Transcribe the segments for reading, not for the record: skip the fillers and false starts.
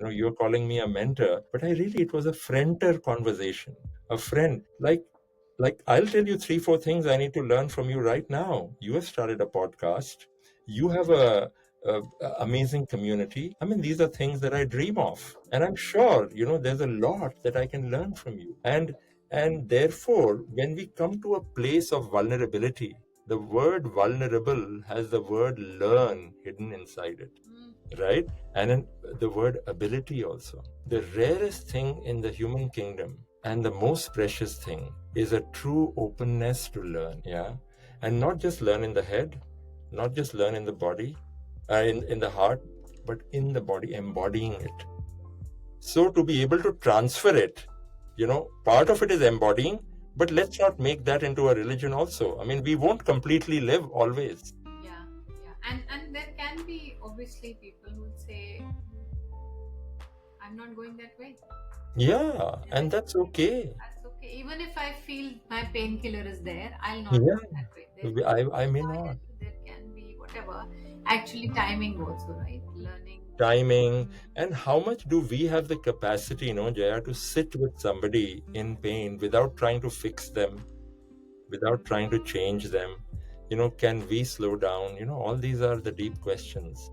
you're calling me a mentor, but it was a friender conversation. A friend. Like I'll tell you 3, 4 things I need to learn from you right now. You have started a podcast. You have a amazing community. I mean, these are things that I dream of. And I'm sure, there's a lot that I can learn from you. And therefore, when we come to a place of vulnerability, the word vulnerable has the word learn hidden inside it, right? And then the word ability also. The rarest thing in the human kingdom and the most precious thing is a true openness to learn, yeah? And not just learn in the head, not just learn in the body, in the heart, but in the body, embodying it. So to be able to transfer it, part of it is embodying, but let's not make that into a religion also. I mean, we won't completely live always. Yeah. And there can be obviously people who say, I'm not going that way. Yeah, and that's okay. That's okay. Even if I feel my painkiller is there, I'll not Yeah, go that way. I may not. There can be whatever. Actually, timing also, right? Learning. Timing, and how much do we have the capacity, Jaya, to sit with somebody in pain without trying to fix them, without trying to change them? Can we slow down? All these are the deep questions.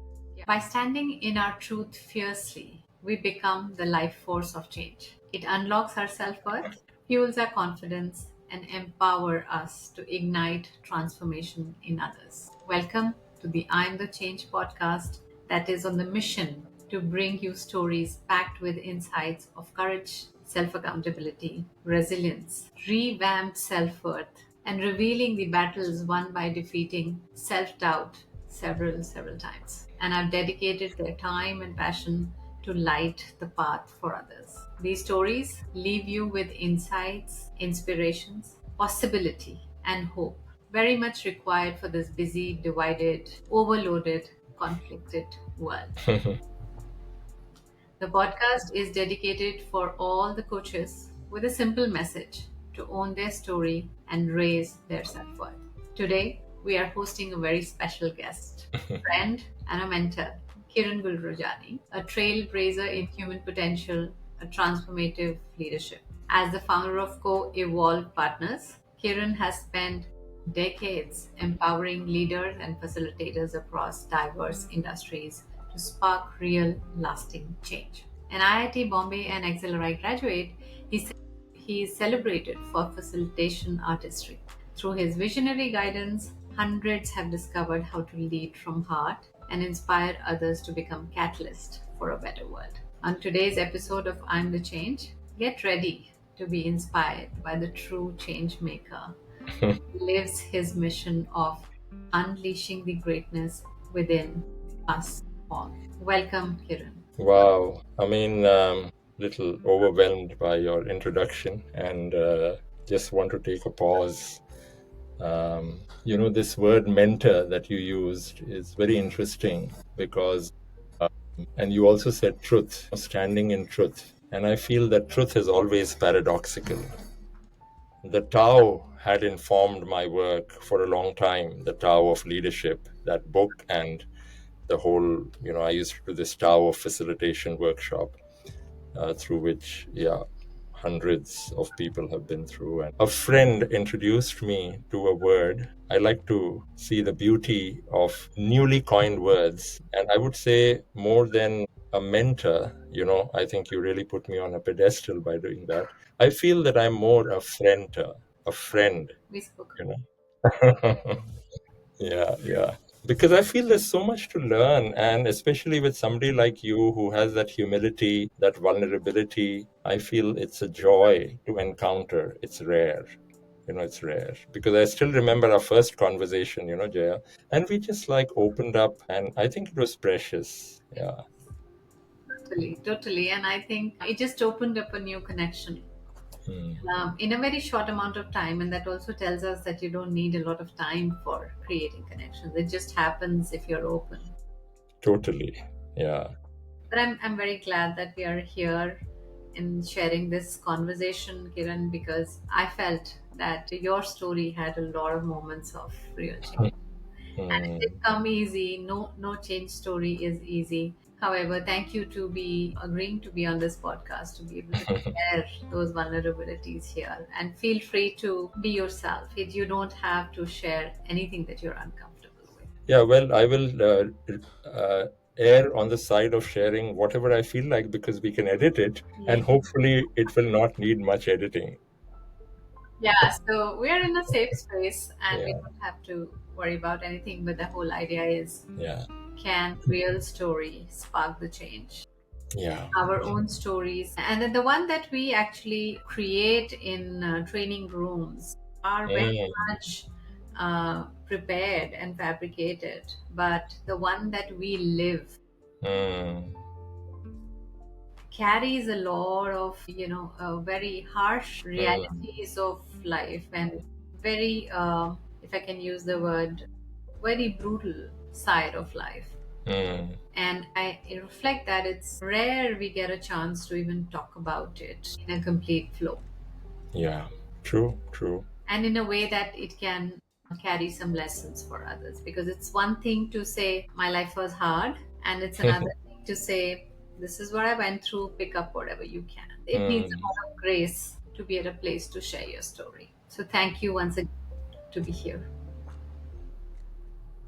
By standing in our truth fiercely, we become the life force of change. It unlocks our self worth, fuels our confidence, and empower us to ignite transformation in others. Welcome to the I'm the Change podcast that is on the mission to bring you stories packed with insights of courage, self accountability, resilience, revamped self worth, and revealing the battles won by defeating self doubt several times. And have dedicated their time and passion to light the path for others. These stories leave you with insights, inspirations, possibility, and hope, very much required for this busy, divided, overloaded, conflicted world. The podcast is dedicated for all the coaches with a simple message to own their story and raise their self worth. Today, we are hosting a very special guest, friend, and a mentor, Kiran Gulrajani, a trailblazer in human potential, a transformative leadership. As the founder of Co Evolve Partners, Kiran has spent decades empowering leaders and facilitators across diverse industries to spark real, lasting change. An IIT Bombay and XLRI graduate, he is celebrated for facilitation artistry. Through his visionary guidance, hundreds have discovered how to lead from heart and inspire others to become catalysts for a better world. On today's episode of I'm the Change, get ready to be inspired by the true change maker who lives his mission of unleashing the greatness within us all. Welcome, Kiran. Wow. I mean, little overwhelmed by your introduction, and just want to take a pause. This word mentor that you used is very interesting because, and you also said truth, standing in truth. And I feel that truth is always paradoxical. The Tao had informed my work for a long time, the Tao of Leadership, that book, and the whole, I used to do this Tao of Facilitation workshop, through which, hundreds of people have been through. And a friend introduced me to a word. I like to see the beauty of newly coined words. And I would say more than a mentor, I think you really put me on a pedestal by doing that. I feel that I'm more a friend, We spoke. you know. Yeah. Because I feel there's so much to learn, and especially with somebody like you who has that humility, that vulnerability, I feel it's a joy to encounter. It's rare. It's rare. Because I still remember our first conversation, Jaya, and we just like opened up, and I think it was precious. Yeah. Totally. And I think it just opened up a new connection Hmm. in a very short amount of time. And that also tells us that you don't need a lot of time for creating connections. It just happens if you're open. Totally. Yeah. But I'm very glad that we are here in sharing this conversation, Kiran, because I felt that your story had a lot of moments of real change. And it Hmm. didn't come easy. No change story is easy. However, thank you to be agreeing to be on this podcast to be able to share those vulnerabilities here. And feel free to be yourself. You don't have to share anything that you're uncomfortable with. Yeah, well, I will err on the side of sharing whatever I feel like because we can edit it, and Yeah. hopefully it will not need much editing. Yeah, so we are in a safe space and we Yeah, don't have to worry about anything. But the whole idea is, yeah, can real story spark the change? yeah. Our own stories, and then the one that we actually create in training rooms are very Mm, much prepared and fabricated, but the one that we live mm, carries a lot of very harsh mm, realities of life, and very if I can use the word, very brutal side of life. mm. And I reflect that it's rare we get a chance to even talk about it in a complete flow Yeah, true, true. and in a way that it can carry some lessons for others. Because it's one thing to say, my life was hard, and it's another thing to say, this is what I went through, pick up whatever you can. It needs a Mm. lot of grace to be at a place to share your story. So, thank you once again to be here.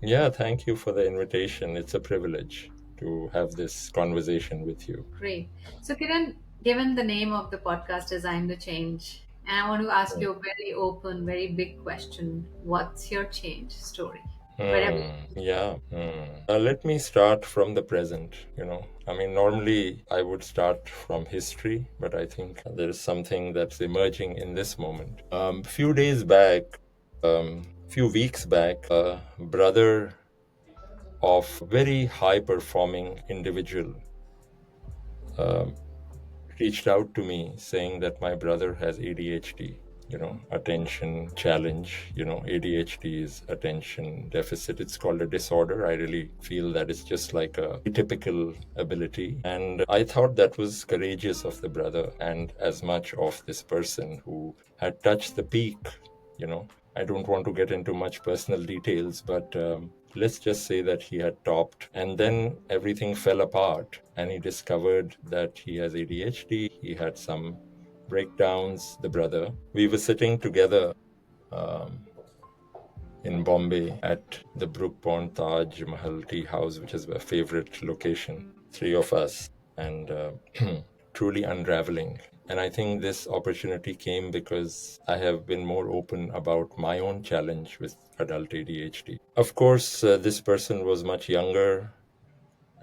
Yeah, thank you for the invitation. It's a privilege to have this conversation with you. Great. So, Kiran, given the name of the podcast is I'm the Change, and I want to ask you a very open, very big question. What's your change story? Wherever. Yeah. Let me start from the present. I mean, normally I would start from history, but I think there is something that's emerging in this moment. Few weeks back, a brother of very high performing individual um, reached out to me saying that my brother has ADHD, attention challenge. ADHD is attention deficit. It's called a disorder. I really feel that it's just like a typical ability. And I thought that was courageous of the brother and as much of this person who had touched the peak. You know, I don't want to get into much personal details, but let's just say that he had topped and then everything fell apart and he discovered that he has ADHD. He had some breakdowns, the brother. We were sitting together um, in Bombay at the Brookpond Taj Mahal Tea House, which is a favorite location, three of us, and truly unraveling. And I think this opportunity came because I have been more open about my own challenge with adult ADHD. Of course, this person was much younger,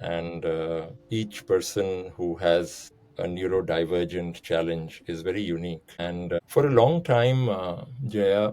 and each person who has a neurodivergent challenge is very unique. And for a long time, Jaya,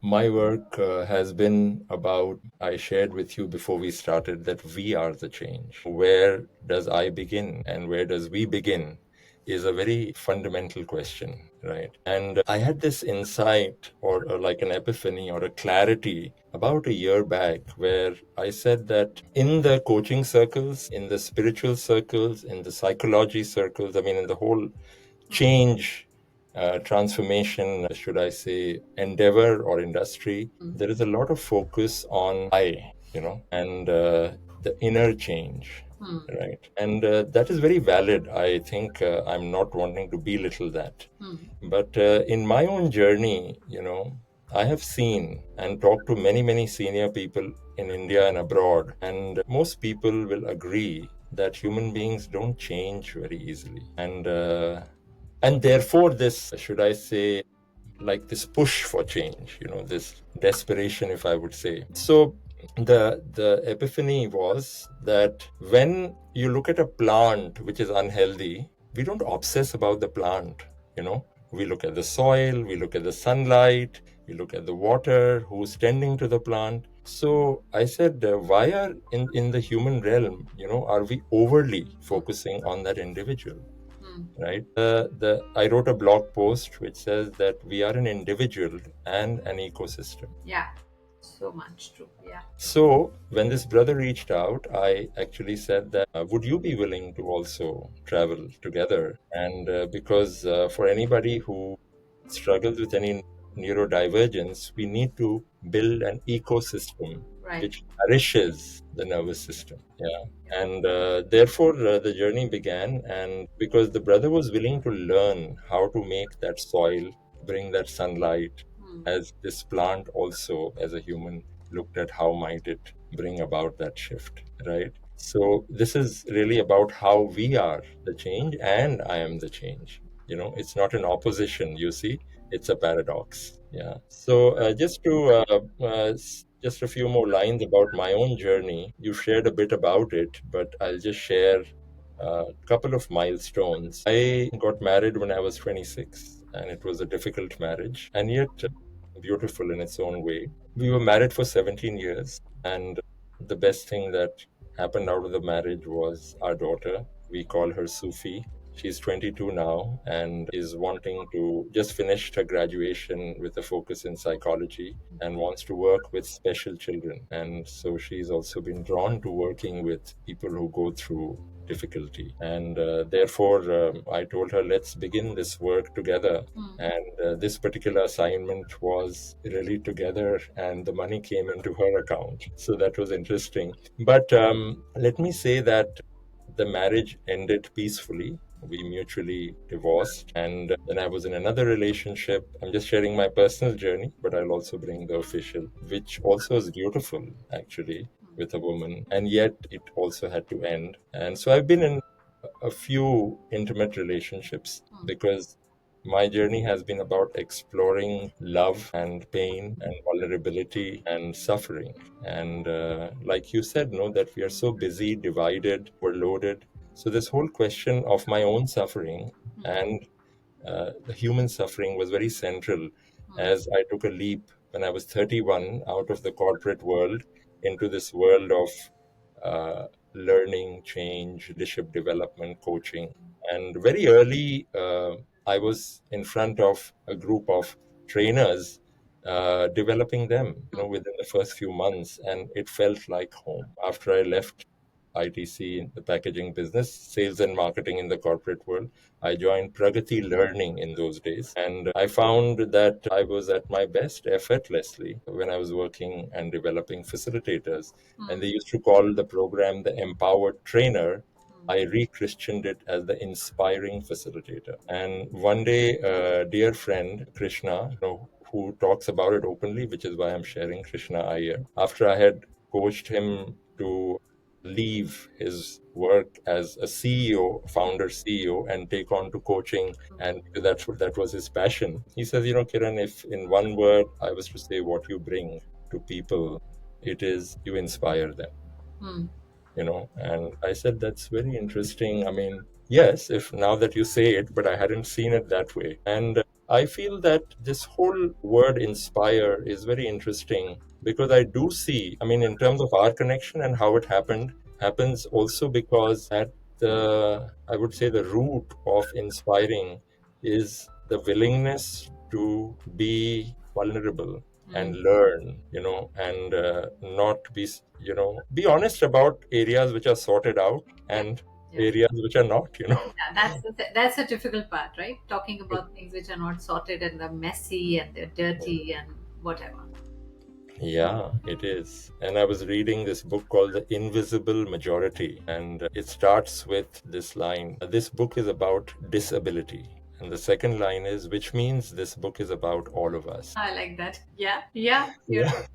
my work has been about, I shared with you before we started that we are the change. Where does I begin and where does we begin is a very fundamental question, right? And I had this insight or like an epiphany or a clarity about a year back where I said that in the coaching circles, in the spiritual circles, in the psychology circles, I mean, in the whole change, transformation, should I say, endeavor or industry, there is a lot of focus on and the inner change, Hmm. right? And that is very valid. I think I'm not wanting to belittle that. Hmm. But in my own journey, I have seen and talked to many, many senior people in India and abroad, and most people will agree that human beings don't change very easily. And therefore, this, should I say, like this push for change, this desperation, if I would say. So the epiphany was that when you look at a plant which is unhealthy, we don't obsess about the plant, we look at the soil, we look at the sunlight, we look at the water, who's tending to the plant. So I said, why are in the human realm, are we overly focusing on that individual? Hmm. Right? I wrote a blog post which says that we are an individual and an ecosystem. Yeah, so much true. Yeah. So when this brother reached out, I actually said that, would you be willing to also travel together? And because for anybody who struggles with any neurodivergence, we need to build an ecosystem Right. which nourishes the nervous system. Yeah. And therefore, the journey began. And because the brother was willing to learn how to make that soil bring that sunlight, Hmm. as this plant also, as a human, looked at how might it bring about that shift, right? So this is really about how we are the change and I am the change. It's not an opposition, you see, it's a paradox. Yeah. So just a few more lines about my own journey. You shared a bit about it, but I'll just share a couple of milestones. I got married when I was 26, and it was a difficult marriage, and yet beautiful in its own way. We were married for 17 years, and the best thing that happened out of the marriage was our daughter. We call her Sufi. She's 22 now and is wanting to just finish her graduation with a focus in psychology and wants to work with special children. And so she's also been drawn to working with people who go through difficulty. And therefore, I told her, let's begin this work together. Hmm. And this particular assignment was really together, and the money came into her account. So that was interesting. But let me say that the marriage ended peacefully. We mutually divorced. And then I was in another relationship. I'm just sharing my personal journey, but I'll also bring the official, which also is beautiful, actually, with a woman. And yet it also had to end. And so I've been in a few intimate relationships Hmm. because my journey has been about exploring love and pain and vulnerability and suffering. And like you said, no, that we are so busy, divided, overloaded. So this whole question of my own suffering and the human suffering was very central Hmm. as I took a leap when I was 31 out of the corporate world into this world of learning, change, leadership development, coaching. And very early, I was in front of a group of trainers, developing them, within the first few months, and it felt like home. After I left ITC, the packaging business, sales and marketing in the corporate world, I joined Pragati Learning in those days. And I found that I was at my best effortlessly when I was working and developing facilitators. And Hmm. they used to call the program the Empowered Trainer. I re-Christianed it as the Inspiring Facilitator. And one day, a dear friend, Krishna, who talks about it openly, which is why I'm sharing Krishna Iyer, after I had coached him to leave his work as a CEO, founder CEO, and take on to coaching, and that was his passion. He says, Kiran, if in one word I was to say what you bring to people, it is you inspire them. Hmm. And I said, that's very interesting. I mean, yes, if now that you say it, but I hadn't seen it that way. And I feel that this whole word inspire is very interesting because I do see, I mean, in terms of our connection and how it happens also because at I would say the root of inspiring is the willingness to be vulnerable Hmm. and learn, and not be honest about areas which are sorted out Yeah. and Yeah. areas which are not. Yeah, that's a difficult part, right? Talking about things which are not sorted and they're messy and they're dirty and whatever. Yeah, it is. And I was reading this book called The Invisible Majority, and it starts with this line. This book is about disability. And the second line is, which means this book is about all of us. I like that. Yeah. Yeah. You're Yeah.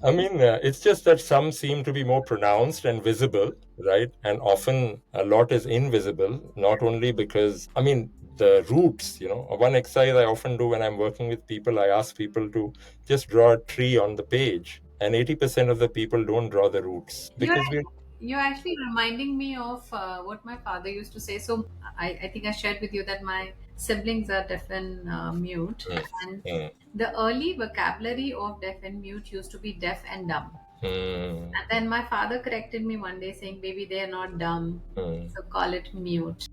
I mean, it's just that some seem to be more pronounced and visible, right? And often a lot is invisible, not only because, I mean, the roots, one exercise I often do when I'm working with people, I ask people to just draw a tree on the page. And 80% of the people don't draw the roots you're because we're. you're actually reminding me of what my father used to say. So I think I shared with you that my siblings are deaf and mute, Mm, and mm, the early vocabulary of deaf and mute used to be deaf and dumb. mm, And then my father corrected me one day saying, "Baby, they're not dumb, mm, so call it mute."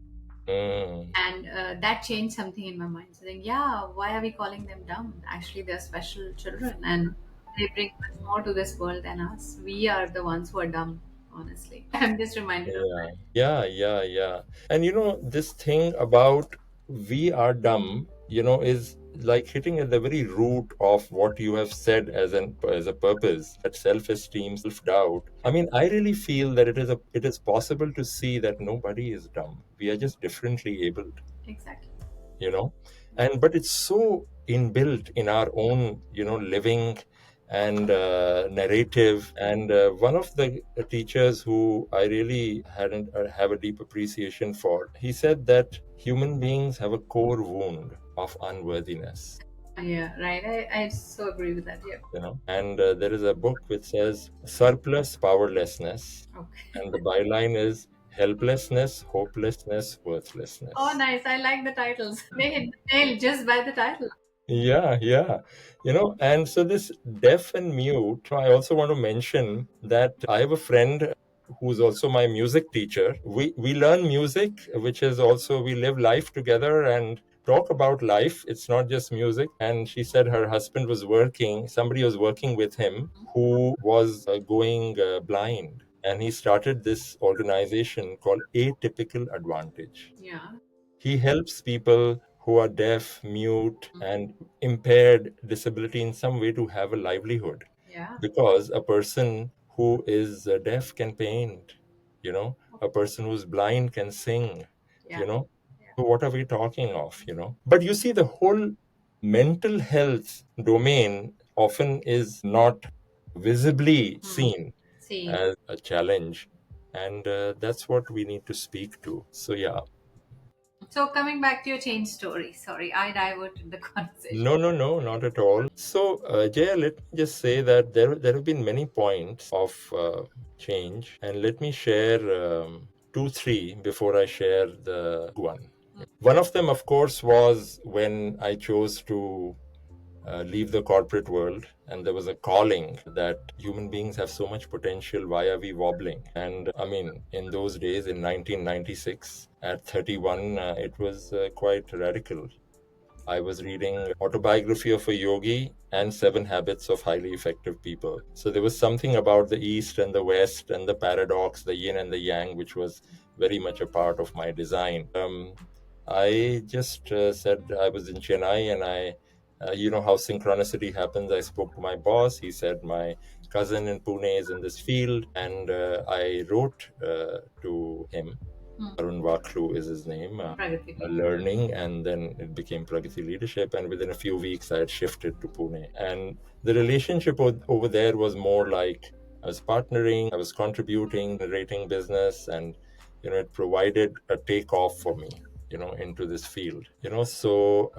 mm. And that changed something in my mind. Saying, "Yeah, why are we calling them dumb? Actually, they're special children, and they bring much more to this world than us. We are the ones who are dumb." Honestly, I'm just reminded of Yeah, yeah, yeah, yeah. And this thing about we are dumb, is like hitting at the very root of what you have said as a purpose, that self-esteem, self-doubt. I mean, I really feel that it is possible to see that nobody is dumb. We are just differently abled. Exactly. you know and but it's so inbuilt in our own living and narrative. And one of the teachers who I really hadn't have a deep appreciation for, he said that human beings have a core wound of unworthiness. Yeah, right. I so agree with that. Yeah. And there is a book which says surplus powerlessness, Okay. and the byline is helplessness, hopelessness, Oh, worthlessness. nice. I like the titles. They hit the nail just by the title. Yeah, yeah. And so this deaf and mute, I also want to mention that I have a friend who's also my music teacher. We learn music, which is also, we live life together and talk about life. It's not just music. And she said her husband was working, somebody was working with him who was going blind. And he started this organization called Atypical Advantage. Yeah. He helps people who are deaf, mute, and impaired disability in some way to have a livelihood. Yeah. Because a person who is deaf can paint, a person who's blind can sing, Yeah. you know. So what are we talking of, But you see, the whole mental health domain often is not visibly seen See. as a challenge. And that's what we need to speak to. So, yeah. So coming back to your change story. Sorry, I diverted the conversation. No, no, no, not at all. So, Jaya, let me just say that there have been many points of change, and let me share two, three before I share the big one. One of them, of course, was when I chose to leave the corporate world, and there was a calling that human beings have so much potential. Why are we wobbling? And I mean, in those days, in 1996, at 31, it was quite radical. I was reading Autobiography of a Yogi and Seven Habits of Highly Effective People. So there was something about the East and the West and the paradox, the yin and the yang, which was very much a part of my design. I just said I was in Chennai, and you know how synchronicity happens. I spoke to my boss. He said my cousin in Pune is in this field, and I wrote to him. Arun Vaklu is his name, learning, and then it became Pragati Leadership. And within a few weeks, I had shifted to Pune. And the relationship over there was more like I was partnering, I was contributing, narrating business, and it provided a takeoff for me, into this field. So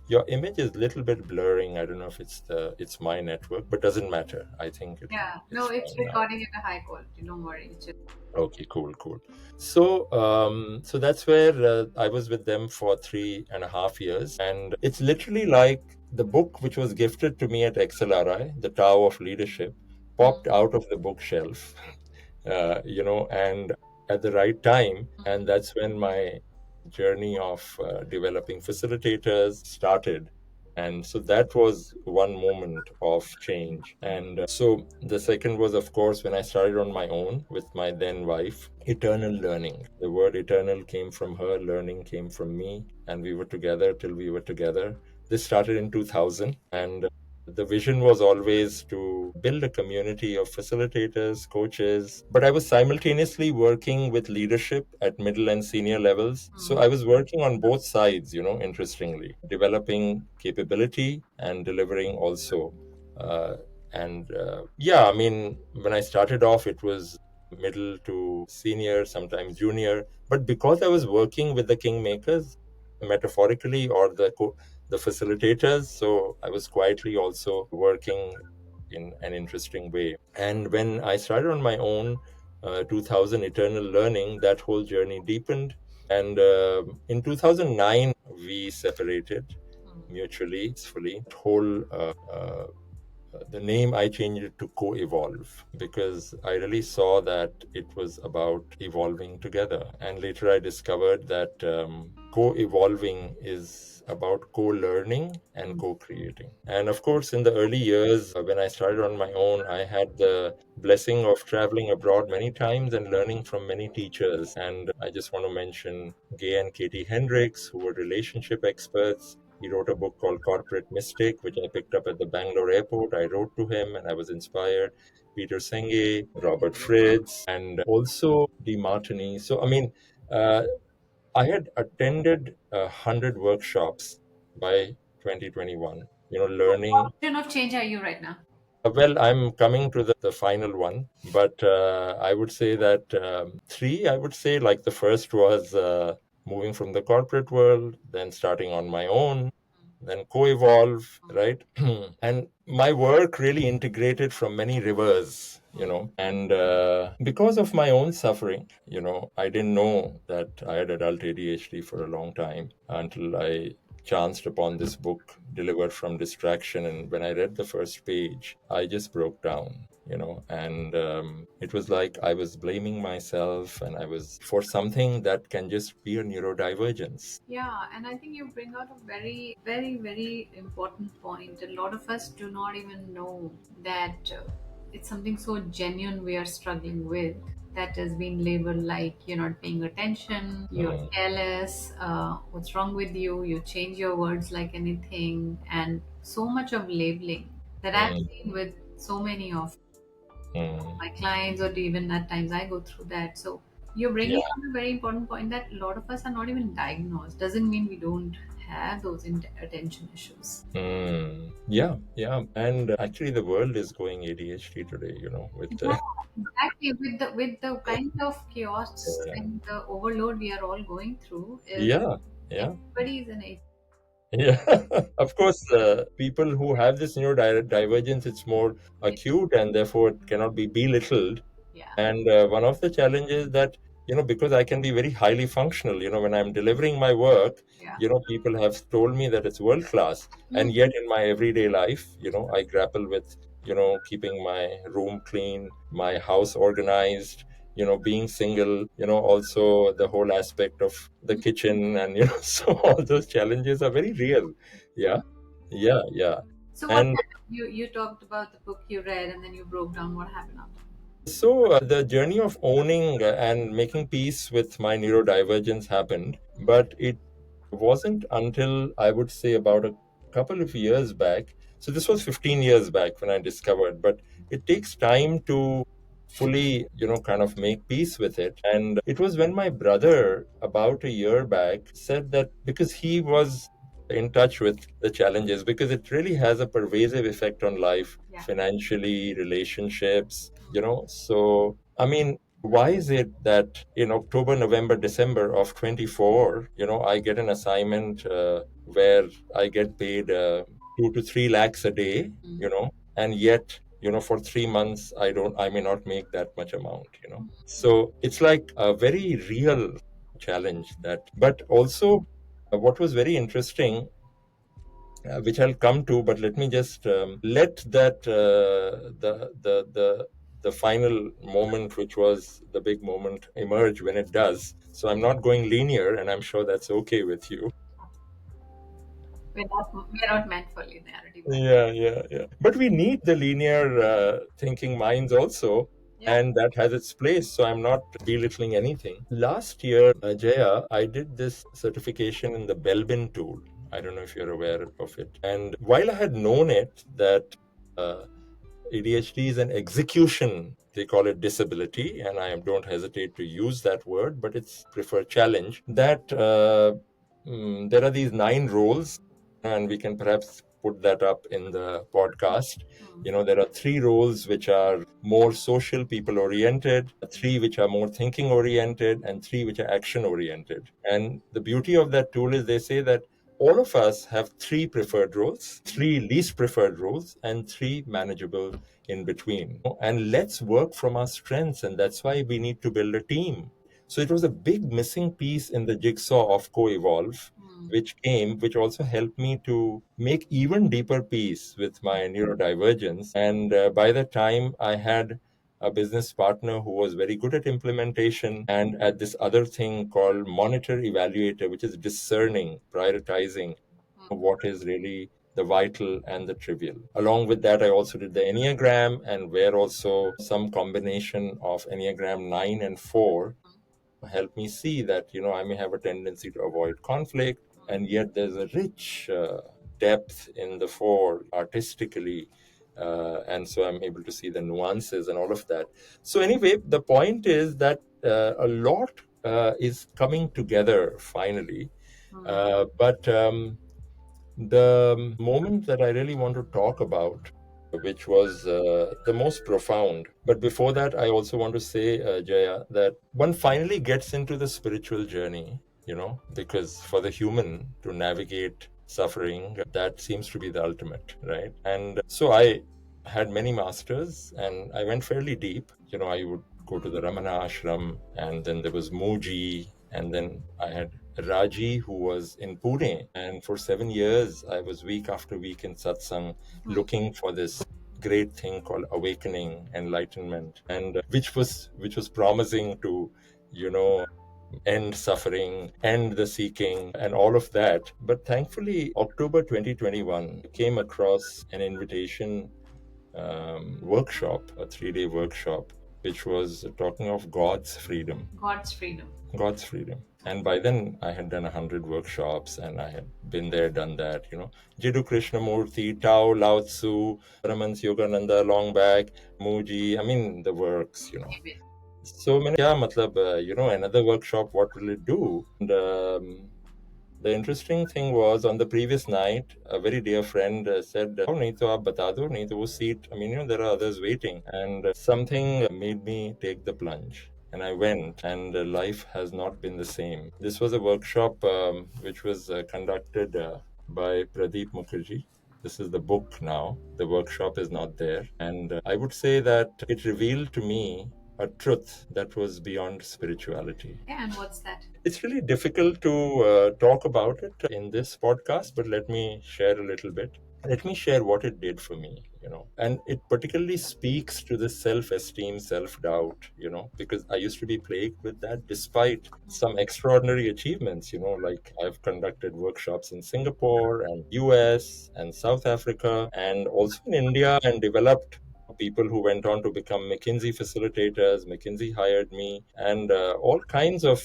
your image is a little bit blurring. I don't know if it's my network, but doesn't matter. I think Yeah. it's No, it's fine now. recording at a high quality. Don't worry. It's just Okay, cool, cool. So that's where I was with them for 3.5 years, and it's literally like the book which was gifted to me at XLRI, The Tao of Leadership, popped out of the bookshelf, and at the right time, and that's when my journey of developing facilitators started. And so that was one moment of change. And so the second was, of course, when I started on my own with my then wife, eternal learning. The word eternal came from her, learning came from me, and we were together till we were together. This started in 2000, and the vision was always to build a community of facilitators, coaches, but I was simultaneously working with leadership at middle and senior levels. So I was working on both sides, interestingly, developing capability and delivering also. Uh, and yeah, I mean, when I started off, it was middle to senior, sometimes junior. But because I was working with the kingmakers, metaphorically, or the facilitators, so I was quietly also working in an interesting way. And when I started on my own, 2000, eternal learning, that whole journey deepened. And in 2009, we separated mutually, fully. Whole the name I changed it to Co-Evolve, because I really saw that it was about evolving together. And later I discovered that co-evolving is about co-learning and co-creating. And of course, in the early years when I started on my own, I had the blessing of traveling abroad many times and learning from many teachers. And I just want to mention Gay and Katie Hendricks, who were relationship experts. He wrote a book called Corporate Mistake, which I picked up at the Bangalore airport. I wrote to him and I was inspired. Peter Senge, Robert Fritz, and also De Martini. So, I mean, uh, I had attended 100 workshops by 2021, What learning. version of change are you right now? Well, I'm coming to the final one, but I would say that three, I would say, like the first was moving from the corporate world, then starting on my own, then co evolve, right? And my work really integrated from many rivers, and because of my own suffering, I didn't know that I had adult ADHD for a long time until I chanced upon this book, Delivered from Distraction. And when I read the first page, I just broke down, and it was like I was blaming myself and I was for something that can just be a neurodivergence. Yeah, and I think you bring out a very, very, very important point. A lot of us do not even know that it's something so genuine we are struggling with that has been labeled like you're not paying attention, you're Mm, careless, what's wrong with you, you change your words like anything, and so much of labeling that I've mm, seen with so many of mm. my clients, or even at times I go through that. So you're bringing Yeah. up a very important point that a lot of us are not even diagnosed. Doesn't mean we don't have those attention issues. Yeah, yeah. And actually, the world is going ADHD today, with Yeah, exactly. With the kind of chaos uh, and the overload we are all going through, is yeah, yeah. everybody is in a Yeah, of course, people who have this neurodivergence, it's more acute and therefore it cannot be belittled. yeah. And one of the challenges that, because I can be very highly functional, when I'm delivering my work, Yeah. people have told me that it's world class. Mm, And yet in my everyday life, I grapple with, keeping my room clean, my house organized, being single, also the whole aspect of the mm. kitchen and, so all those challenges are very real. Yeah, yeah, yeah. So what And happened? You talked about the book you read and then you broke down. What happened after? so the journey of owning and making peace with my neurodivergence happened, but it wasn't until I would say about a couple of years back. So this was 15 years back when I discovered, but it takes time to fully, kind of make peace with it. And it was when my brother, about a year back, said that because he was in touch with the challenges, because it really has a pervasive effect on life, Yeah. financially, relationships, So, I mean, why is it that in October, November, December of 24, I get an assignment where I get paid 2 to 3 lakhs a day, Mm. and yet, for 3 months, I may not make that much amount. So it's like a very real challenge that, but also what was very interesting, which I'll come to, but let me just let that the final moment, which was the big moment, emerge when it does. So I'm not going linear, and I'm sure that's okay with you. We're not meant for linearity, but Yeah, yeah, yeah. But we need the linear thinking minds also, yeah. and that has its place. So I'm not belittling anything. Last year, Jaya, I did this certification in the Belbin tool. I don't know if you're aware of it. And while I had known it, that uh, ADHD is an execution, they call it disability, and I don't hesitate to use that word, but it's preferred challenge. That there are these 9 roles, and we can perhaps put that up in the podcast. Mm. There are 3 roles which are more social, people oriented, 3 which are more thinking oriented, and 3 which are action oriented. And the beauty of that tool is they say that all of us have 3 preferred roles, 3 least preferred roles, and 3 manageable in between. And let's work from our strengths. And that's why we need to build a team. So it was a big missing piece in the jigsaw of Co Evolve, Mm. which also helped me to make even deeper peace with my neurodivergence. And by the time I had a business partner who was very good at implementation and at this other thing called monitor evaluator, which is discerning, prioritizing what is really the vital and the trivial. Along with that, I also did the Enneagram, and where also some combination of Enneagram 9 and 4 help me see that I may have a tendency to avoid conflict, and yet there's a rich depth in the four artistically. And so I'm able to see the nuances and all of that. So, anyway, the point is that a lot is coming together finally. But the moment that I really want to talk about, which was the most profound. But before that, I also want to say, Jaya, that one finally gets into the spiritual journey, because for the human to navigate suffering, that seems to be the ultimate, right? And so I had many masters and I went fairly deep. I would go to the Ramana ashram, and then there was Muji, and then I had Raji, who was in Pune. And for 7 years, I was week after week in satsang looking for this great thing called awakening, enlightenment, and which was promising to, you know, end suffering, end the seeking, and all of that. But thankfully, October 2021 came across an invitation workshop, a 3-day workshop, which was talking of God's freedom. God's freedom. God's freedom. And by then, I had done 100 workshops, and I had been there, done that. Jiddu Krishnamurti, Tao, Lao Tzu, Ramans Yogananda, long back, Muji. I mean, the works. So many. Yeah, matlab, another workshop. What will it do? And the interesting thing was, on the previous night, a very dear friend said, "Oh, nahi to aap bata do, nahi to wo seat." I mean, there are others waiting, and something made me take the plunge. And I went, and life has not been the same. This was a workshop which was conducted by Pradeep Mukherjee. This is the book now. The workshop is not there. And I would say that it revealed to me a truth that was beyond spirituality. Yeah, and what's that? It's really difficult to talk about it in this podcast, but let me share a little bit. Let me share what it did for me, and it particularly speaks to the self-esteem, self-doubt, because I used to be plagued with that despite some extraordinary achievements, like I've conducted workshops in Singapore and US and South Africa and also in India, and developed people who went on to become McKinsey facilitators. McKinsey hired me, and all kinds of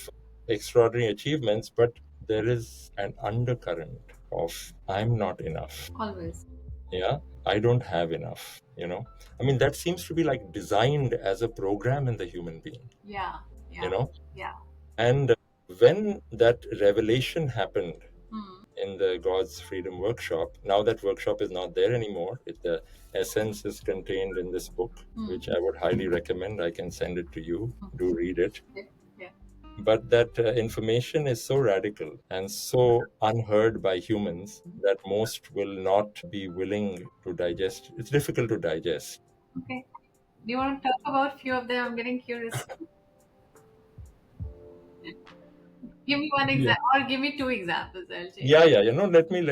extraordinary achievements, but there is an undercurrent of I'm not enough. Always. Yeah, I don't have enough. I mean, that seems to be like designed as a program in the human being. Yeah. Yeah. Yeah. And when that revelation happened Hmm. in the God's Freedom workshop, now that workshop is not there anymore. The essence is contained in this book, which I would highly recommend. I can send it to you. Do read it. Yeah. But that information is so radical and so unheard by humans that most will not be willing to digest. It's difficult to digest. Okay. Do you want to talk about a few of them? I'm getting curious. Give me one Yeah. example, or give me two examples. I'll take. Yeah.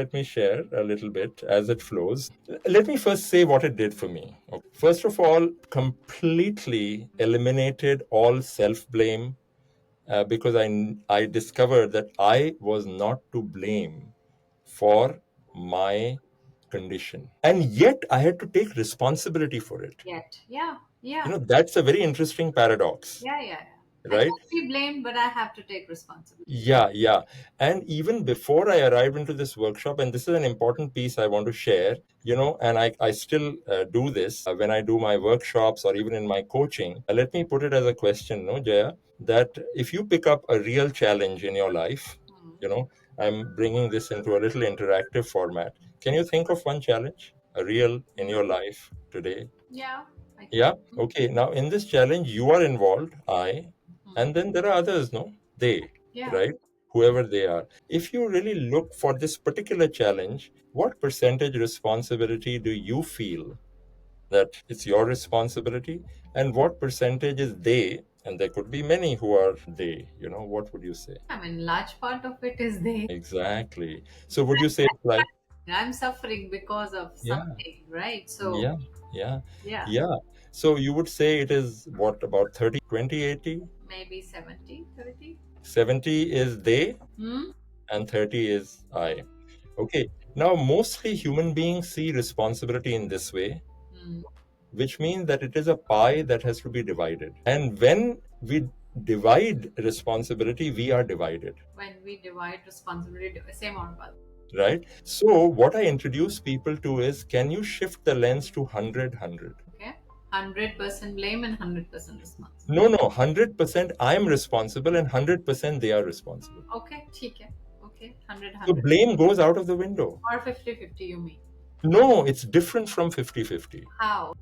Let me share a little bit as it flows. Let me first say what it did for me. Okay. First of all, completely eliminated all self-blame, because I discovered that I was not to blame for my condition, and yet I had to take responsibility for it. Yet. Yeah. That's a very interesting paradox. Yeah. I Right? can't be blamed, but I have to take responsibility. Yeah. And even before I arrived into this workshop, and this is an important piece I want to share, and I still do this when I do my workshops or even in my coaching. Let me put it as a question, no, Jaya, that if you pick up a real challenge in your life, I'm bringing this into a little interactive format. Can you think of one challenge, a real in your life today? Yeah. Yeah. Okay. Now, in this challenge, you are involved, and then there are others, no? They, Yeah. right? Whoever they are. If you really look for this particular challenge, what percentage responsibility do you feel that it's your responsibility? And what percentage is they? And there could be many who are they, what would you say? I mean, large part of it is they. Exactly. So would you say it's like, I'm suffering because of yeah, something, right? So yeah. So you would say it is what, about 30, 20, 80? maybe 70, 30. 70 is they, Hmm? and 30 is I. Okay. Now, mostly human beings see responsibility in this way, which means that it is a pie that has to be divided. And when we divide responsibility, we are divided. When we divide responsibility, same or about. Right? So what I introduce people to is, can you shift the lens to 100-100? Okay. 100% blame and 100% response. No, 100% I'm responsible and 100% they are responsible. Okay, ठीक है. Okay, 100 So 100. blame goes out of the window. Or 50-50, you mean? No, it's different from 50-50. How?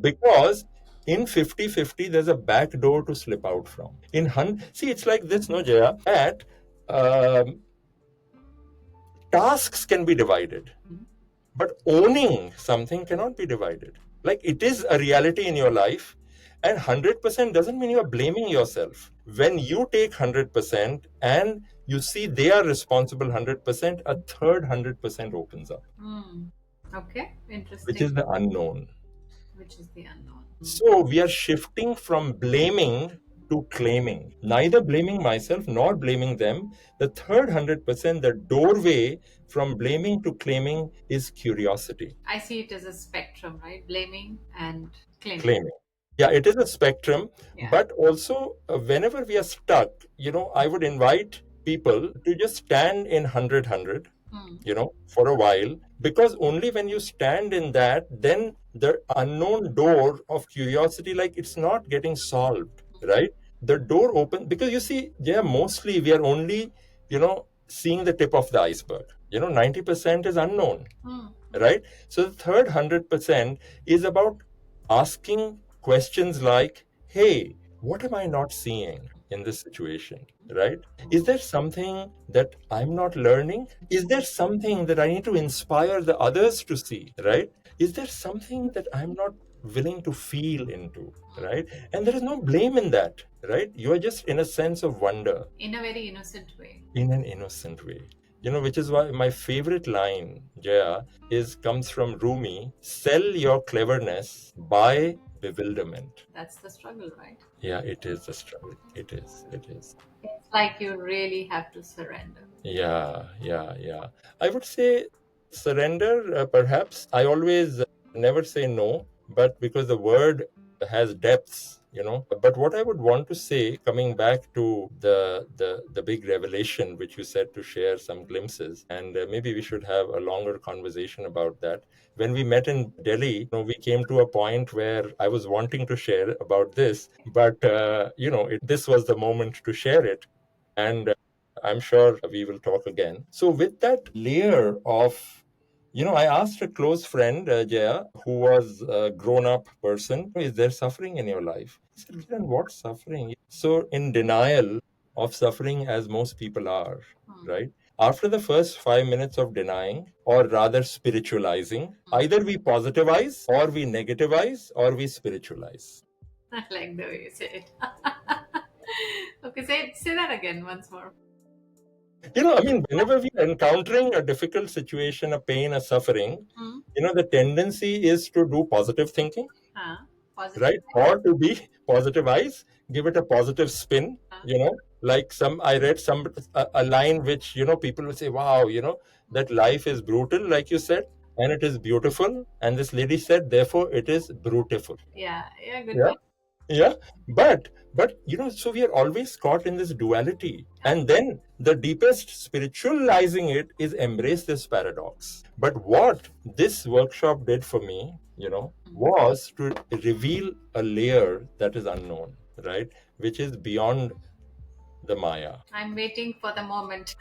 Because in 50-50, there's a back door to slip out from. See, it's like this, no, Jaya, that tasks can be divided, but owning something cannot be divided. Like, it is a reality in your life, and 100% doesn't mean you're blaming yourself. When you take 100% and you see they are responsible 100%, a third 100% opens up, Okay, interesting. which is the unknown. Which is the unknown. So we are shifting from blaming to claiming. Neither blaming myself nor blaming them. The third 100%, the doorway from blaming to claiming, is curiosity. I see it as a spectrum, right? Blaming and claiming. Claiming. Yeah, it is a spectrum, Yeah. but also whenever we are stuck, I would invite people to just stand in 100-100, for a while, because only when you stand in that, then the unknown door of curiosity, like, it's not getting solved, right? The door open, because you see, yeah, mostly we are only, seeing the tip of the iceberg. 90% is unknown, right? So the third 100% is about asking questions like, hey, what am I not seeing in this situation, right? Is there something that I'm not learning? Is there something that I need to inspire the others to see, right? Is there something that I'm not willing to feel into, right? And there is no blame in that, right? You are just in a sense of wonder. In a very innocent way. In an innocent way. Which is why my favorite line, Jaya, comes from Rumi: sell your cleverness, buy bewilderment. That's the struggle, right? Yeah, it is a struggle. It is. It's like you really have to surrender. Yeah. I would say surrender, perhaps. I always never say no, but because the word has depths, But what I would want to say, coming back to the big revelation, which you said to share some glimpses, and maybe we should have a longer conversation about that. When we met in Delhi, we came to a point where I was wanting to share about this, but this was the moment to share it, and I'm sure we will talk again. So with that layer of, I asked a close friend, Jaya, who was a grown-up person, is there suffering in your life? He said, Kiran, what suffering? So in denial of suffering, as most people are, right? After the first 5 minutes of denying, or rather spiritualizing, either we positivize, or we negativize, or we spiritualize. I like the way you say it. Okay, say that again once more. Whenever we are encountering a difficult situation, a pain, a suffering, the tendency is to do positive thinking, right? Or to be positivize, give it a positive spin, like I read a line which, people will say, wow, that life is brutal, like you said, and it is beautiful. And this lady said, therefore, it is brutiful. Yeah, good. Yeah. Yeah, but so we are always caught in this duality, and then the deepest spiritualizing it is embrace this paradox. But what this workshop did for me, was to reveal a layer that is unknown, right, which is beyond the Maya. I'm waiting for the moment.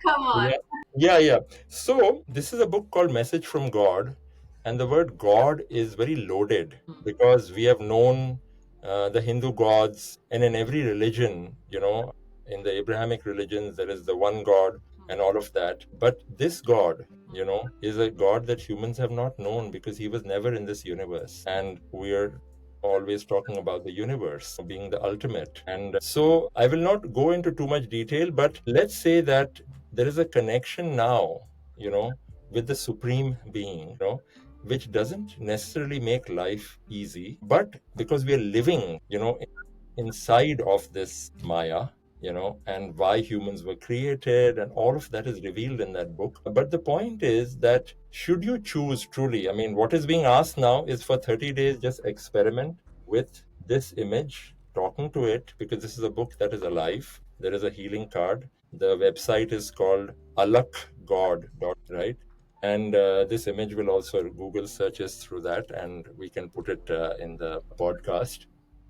Come on. Yeah. So this is a book called Message from God, and the word God is very loaded, because we have known the Hindu gods, and in every religion, in the Abrahamic religions, there is the one God and all of that. But this God, is a God that humans have not known, because he was never in this universe. And we're always talking about the universe being the ultimate. And so I will not go into too much detail, but let's say that there is a connection now, with the supreme being, which doesn't necessarily make life easy, but because we are living, inside of this Maya, and why humans were created, and all of that is revealed in that book. But the point is that, should you choose truly, what is being asked now is for 30 days, just experiment with this image, talking to it, because this is a book that is alive. There is a healing card. The website is called alakgod. Right? And this image will also Google searches through that, and we can put it in the podcast.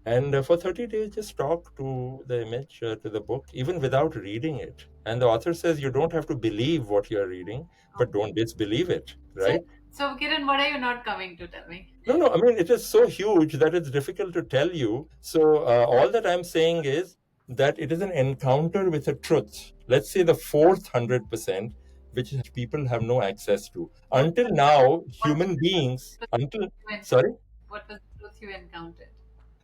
And for 30 days, just talk to the image, to the book, even without reading it. And the author says you don't have to believe what you're reading, but don't disbelieve it, right? So, Kiran, what are you not coming to tell me? No, no, I mean, it is so huge that it's difficult to tell you. So, all that I'm saying is that it is an encounter with a truth. Let's say the fourth 100%, which people have no access to. Until now, What human beings, until, you en- sorry, what was the truth you encountered?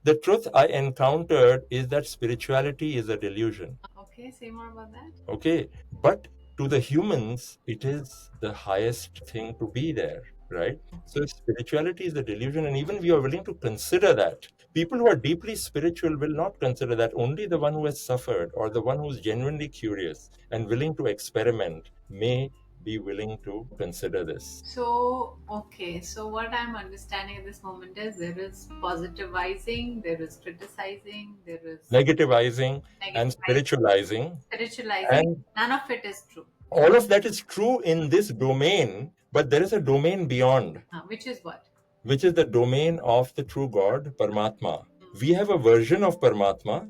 the truth I encountered is that spirituality is a delusion. Okay, say more about that. Okay. But to the humans, it is the highest thing to be there, right? So if spirituality is a delusion, and even we are willing to consider that. People who are deeply spiritual will not consider that. Only the one who has suffered or the one who is genuinely curious and willing to experiment may be willing to consider this. So, okay, so what I'm understanding at this moment is there is positivizing, there is criticizing, there is Negativizing and negativizing, spiritualizing, spiritualizing. and None of it is true. all of that is true in this domain, but there is a domain beyond, Which is what? which is the domain of the true God, Paramatma. We have a version of Paramatma,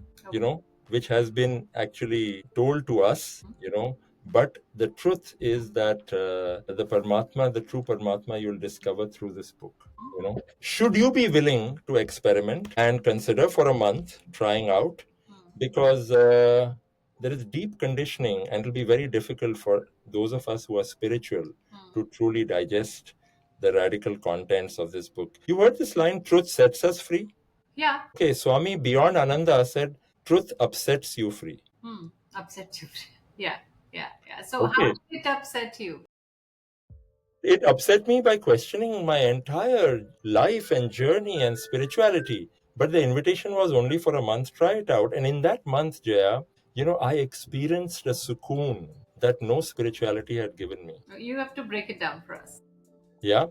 which has been actually told to us, but the truth is that the Paramatma, the true Paramatma, you'll discover through this book. Should you be willing to experiment and consider for a month trying out? Because there is deep conditioning, and it'll be very difficult for those of us who are spiritual to truly digest the radical contents of this book. You heard this line, truth sets us free? Yeah. Okay, Swami Beyond Ananda said, truth upsets you free. Upset you. Yeah, yeah, yeah. So, how Okay. did it upset you? It upset me by questioning my entire life and journey and spirituality. But the invitation was only for a month. Try it out. And in that month, Jaya, I experienced a sukoon that no spirituality had given me. You have to break it down for us. Yeah.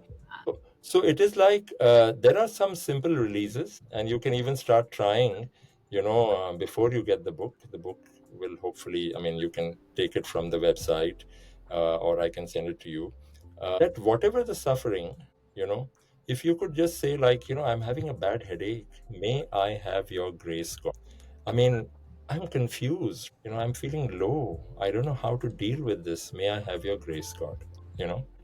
So it is like there are some simple releases, and you can even start trying, before you get the book. The book will hopefully, I mean, you can take it from the website, or I can send it to you. That whatever the suffering, if you could just say, like, I'm having a bad headache, may I have your grace, God. I mean, I'm confused, I'm feeling low. I don't know how to deal with this. May I have your grace, God?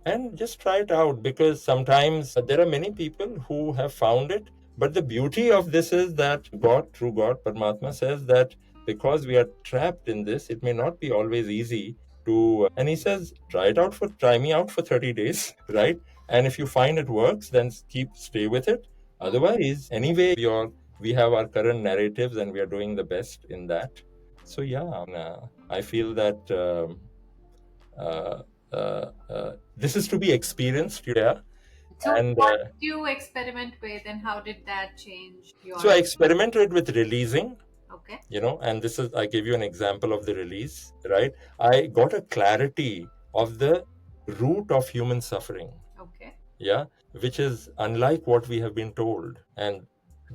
And just try it out, because sometimes there are many people who have found it. But the beauty of this is that God, true God, Paramatma says that because we are trapped in this, it may not be always easy to, and he says, try me out for 30 days, right? And if you find it works, then stay with it. Otherwise, anyway, we have our current narratives and we are doing the best in that. So, yeah, I feel that uh, this is to be experienced. Yeah. So, And what did you experiment with, and how did that change your? so I experimented with releasing, Okay. and I give you an example of the release, right? I got a clarity of the root of human suffering. Okay. Yeah, which is unlike what we have been told. And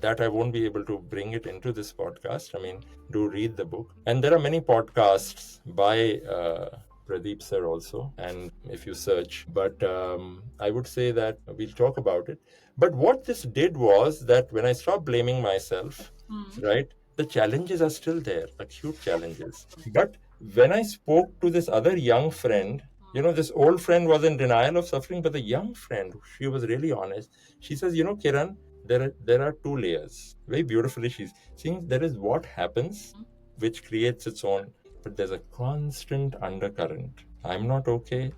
that I won't be able to bring it into this podcast. I mean, do read the book. And there are many podcasts by Pradeep sir also, and if you search. But I would say that we'll talk about it. But what this did was that when I stopped blaming myself, right, the challenges are still there, acute challenges. But when I spoke to this other young friend, this old friend was in denial of suffering, but the young friend, she was really honest. She says, Kiran, there are two layers. Very beautifully, she's saying there is what happens, which creates its own, but there's a constant undercurrent. I'm not okay,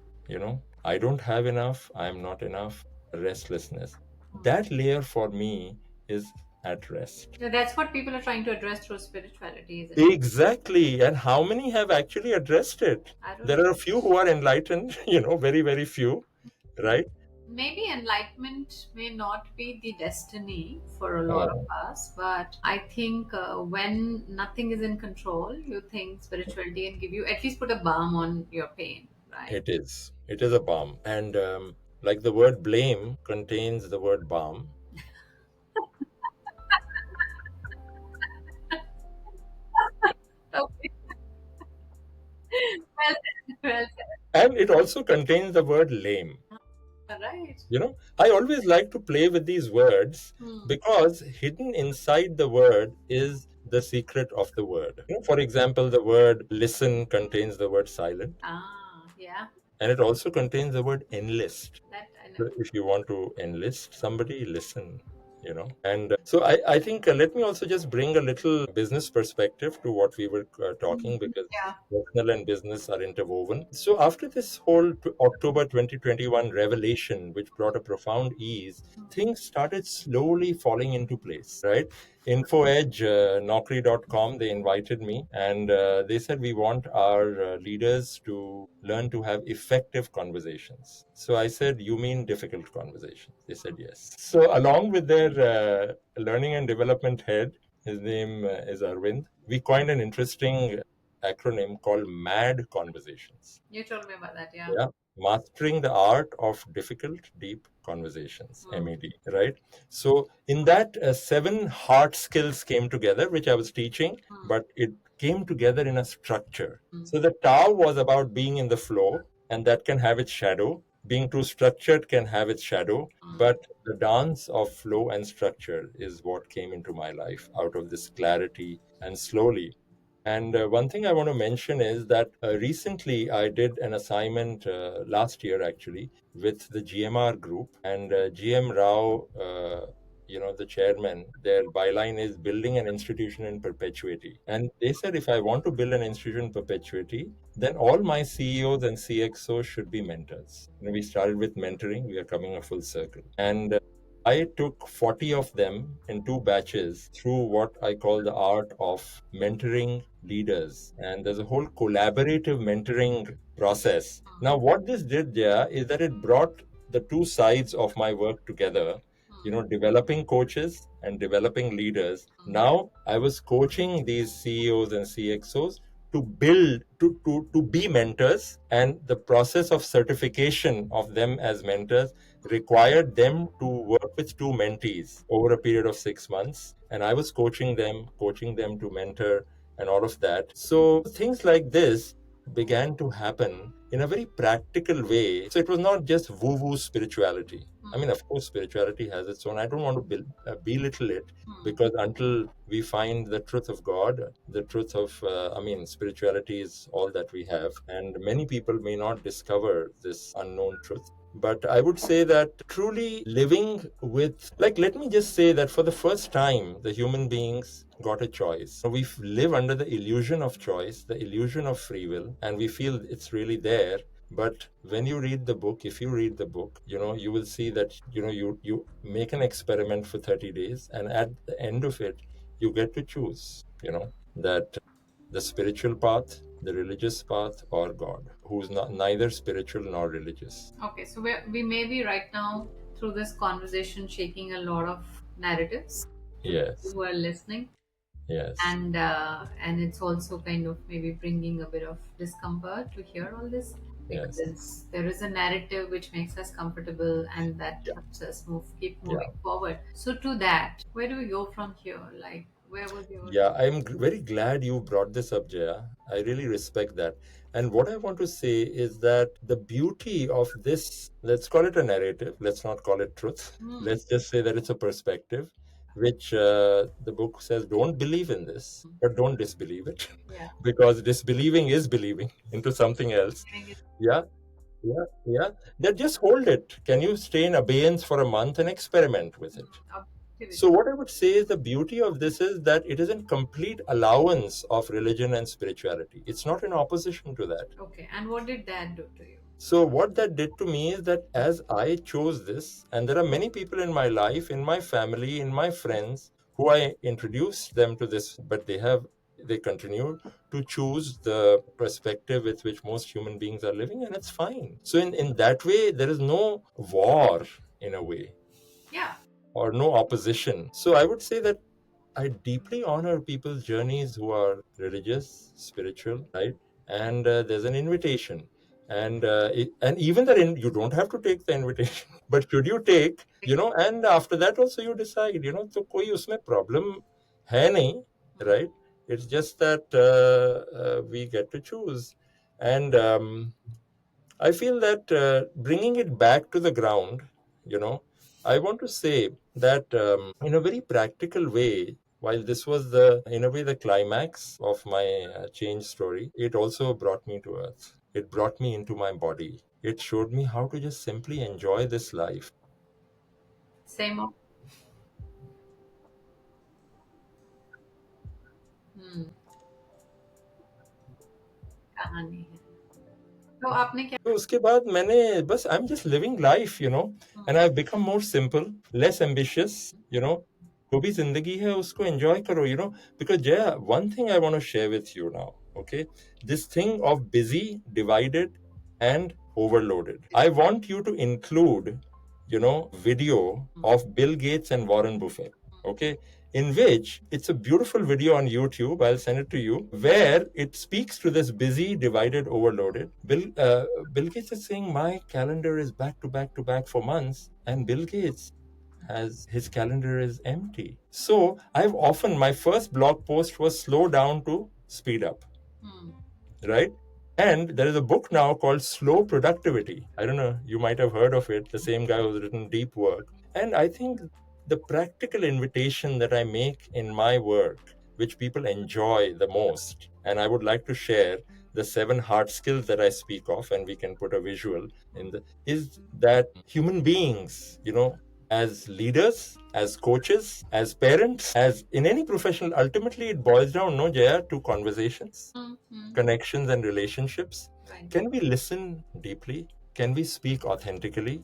I don't have enough, I'm not enough, restlessness. That layer for me is at rest. So that's what people are trying to address through spirituality, isn't it? Exactly. And how many have actually addressed it? I don't There know. are a few who are enlightened, very, very few, right? Maybe enlightenment may not be the destiny for a lot of Uh, us, but I think when nothing is in control, you think spirituality can give you at least put a balm on your pain, right? it is. It is a balm. And like the word blame contains the word balm. And it also contains the word lame. Right. I always like to play with these words because hidden inside the word is the secret of the word. For example, the word listen contains the word silent, Ah, yeah. and it also contains the word enlist. That I So know. if you want to enlist somebody, listen. And so I think let me also just bring a little business perspective to what we were talking, because Yeah. personal and business are interwoven. So after this whole October 2021 revelation, which brought a profound ease, things started slowly falling into place, right? InfoEdge, Naukri.com, they invited me, and they said, we want our leaders to learn to have effective conversations. So I said, you mean difficult conversations? They said, yes. So along with their learning and development head, his name is Arvind, we coined an interesting acronym called MAD conversations. You told me about that, yeah. Yeah. Mastering the art of difficult, deep conversations, MAD, right? So, in that, seven hard skills came together, which I was teaching, but it came together in a structure. So, the Tao was about being in the flow, and that can have its shadow. Being too structured can have its shadow, but the dance of flow and structure is what came into my life out of this clarity and slowly. And one thing I want to mention is that recently I did an assignment last year actually with the GMR group, and GM Rao, the chairman, their byline is building an institution in perpetuity. And they said if I want to build an institution in perpetuity, then all my CEOs and CXOs should be mentors. We started with mentoring, we are coming a full circle. And I took 40 of them in two batches through what I call the art of mentoring leaders. And there's a whole collaborative mentoring process. Now, what this did there is that it brought the two sides of my work together, developing coaches and developing leaders. Now, I was coaching these CEOs and CXOs to build, to be mentors, and the process of certification of them as mentors required them to work with two mentees over a period of 6 months. And I was coaching them to mentor and all of that. So things like this began to happen in a very practical way. So it was not just woo woo spirituality. I mean, of course, spirituality has its own. I don't want to belittle it, because until we find the truth of God, the truth of, spirituality is all that we have. And many people may not discover this unknown truth. But I would say that truly living with, like, let me just say that for the first time, the human beings got a choice. We live under the illusion of choice, the illusion of free will, and we feel it's really there. But when you read the book, if you read the book, you will see that, you make an experiment for 30 days, and at the end of it, you get to choose, that the spiritual path, the religious path, or God, who's not neither spiritual nor religious. Okay, so we may be right now through this conversation shaking a lot of narratives to people Yes, who are listening, yes, and it's also kind of maybe bringing a bit of discomfort to hear all this, yes. because there is a narrative which makes us comfortable and that Yeah, helps us keep yeah. moving forward. So to that, where do we go from here? Like, where was your Yeah, I'm very glad you brought this up, Jaya. I really respect that. And what I want to say is that the beauty of this, let's call it a narrative, let's not call it truth. Let's just say that it's a perspective, which the book says don't believe in this, but don't disbelieve it, yeah, because disbelieving is believing into something else. giving it Yeah, yeah, yeah. Then just hold it. Can you stay in abeyance for a month and experiment with it? So, objectivity? what I would say is the beauty of this is that it is in complete allowance of religion and spirituality. It's not in opposition to that. Okay, and what did that do to you? So, what that did to me is that as I chose this, and there are many people in my life, in my family, in my friends, who I introduced them to this, but they continue to choose the perspective with which most human beings are living, and it's fine. So, in that way, there is no war in a way, Yeah. or no opposition. So, I would say that I deeply honor people's journeys who are religious, spiritual, right? And there's an invitation, and even that you don't have to take the invitation, but should you take, and after that also you decide, तो कोई उसमें problem है नहीं, right? It's just that we get to choose, and I feel that bringing it back to the ground, you know, I want to say that in a very practical way, while this was in a way, the climax of my change story, it also brought me to earth. It brought me into my body. It showed me how to just simply enjoy this life. Same. हम्म, कहानी है। तो आपने क्या? तो उसके बाद मैंने बस I am just living life, and I have become more simple, less ambitious, जो भी जिंदगी है उसको एंजॉय करो, because Jaya, one thing I want to share with you now, okay, this thing of busy, divided and overloaded. I want you to include, video of Bill Gates and Warren Buffett. Okay, in which it's a beautiful video on YouTube. I'll send it to you, where it speaks to this busy, divided, overloaded. Bill Gates is saying, my calendar is back to back to back for months, and Bill Gates has his calendar is empty. So my first blog post was slow down to speed up, right? And there is a book now called Slow Productivity. I don't know, you might have heard of it. The same guy who's written Deep Work. And I think the practical invitation that I make in my work, which people enjoy the most, and I would like to share the 7 hard skills that I speak of, and we can put a visual is that human beings, as leaders, as coaches, as parents, as in any profession, ultimately it boils down, no, Jaya, to conversations, connections, and relationships. Right. Can we listen deeply? Can we speak authentically?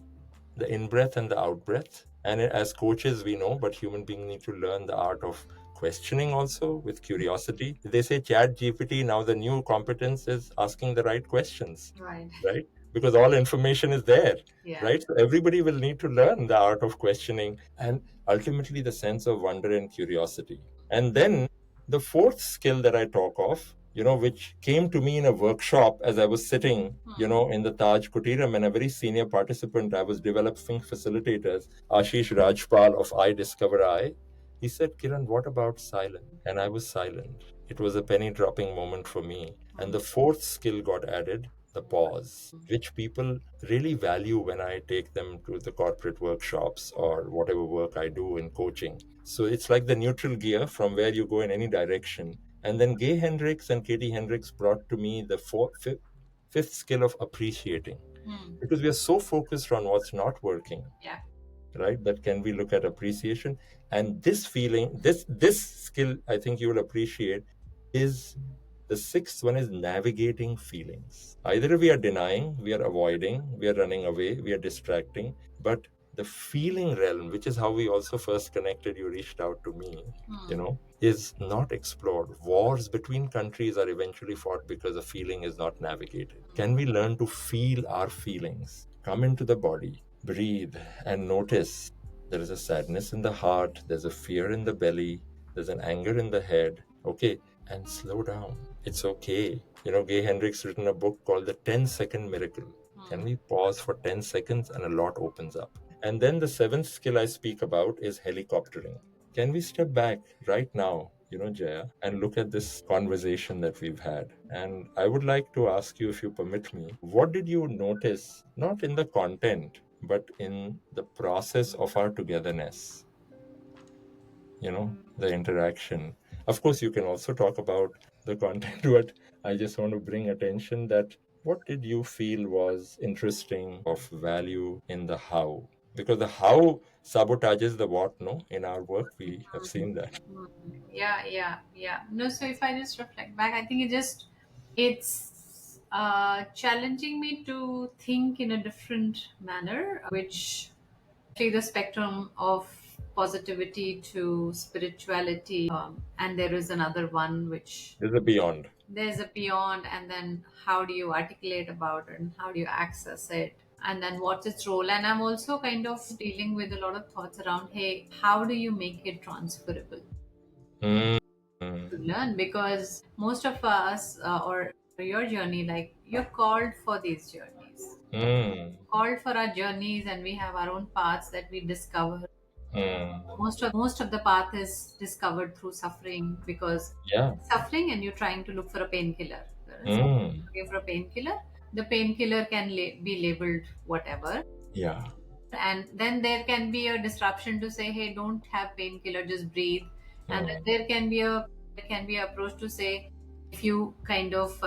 The in breath and the out breath. And as coaches, we know, but human beings need to learn the art of questioning also with curiosity. They say Chat GPT, now the new competence is asking the right questions, Right. right? Because all information is there, Yeah. right? So everybody will need to learn the art of questioning and ultimately the sense of wonder and curiosity. And then the fourth skill that I talk of, which came to me in a workshop as I was sitting, in the Taj Kutiram, and a very senior participant, I was developing facilitators, Ashish Rajpal of I Discover I. He said, Kiran, what about silence? And I was silent. It was a penny dropping moment for me. And the fourth skill got added, the pause, which people really value when I take them to the corporate workshops or whatever work I do in coaching. So it's like the neutral gear from where you go in any direction. And then Gay Hendricks and Katie Hendricks brought to me the fifth skill of appreciating. Because we are so focused on what's not working. Yeah. Right? That can we look at appreciation. And this feeling, this skill, I think you will appreciate, is the sixth one is navigating feelings. Either we are denying, we are avoiding, we are running away, we are distracting, but the feeling realm, which is how we also first connected, you reached out to me, is not explored. Wars between countries are eventually fought because the feeling is not navigated. Can we learn to feel our feelings? Come into the body, breathe, and notice there is a sadness in the heart, there's a fear in the belly, there's an anger in the head. Okay, and slow down. It's okay. Gay Hendricks written a book called The 10-Second Miracle. Can we pause for 10 seconds and a lot opens up? And then the seventh skill I speak about is helicoptering. Can we step back right now, Jaya, and look at this conversation that we've had? And I would like to ask you, if you permit me, what did you notice, not in the content, but in the process of our togetherness? The interaction. Of course, you can also talk about the content, but I just want to bring attention that what did you feel was interesting, of value in the how? Because the how sabotages the what, no? In our work, we have seen that. Yeah, yeah, yeah. No, so if I just reflect back, I think it's challenging me to think in a different manner, which actually the spectrum of positivity to spirituality, and there is another one which There's a beyond. there's a beyond, and then how do you articulate about it and how do you access it, and then what's its role. And I'm also kind of dealing with a lot of thoughts around, hey, how do you make it transferable Mm. to learn? Because most of us, or your journey, like you're called for these journeys, Mm. called for our journeys, and we have our own paths that we discover. Mm. Most of the path is discovered through suffering, because Yeah. suffering and you're trying to look for a painkiller. Mm. Looking for a painkiller, the painkiller can be labeled whatever, Yeah. and then there can be a disruption to say, hey, don't have painkiller, just breathe. And then Mm. there can be a approach to say, if you kind of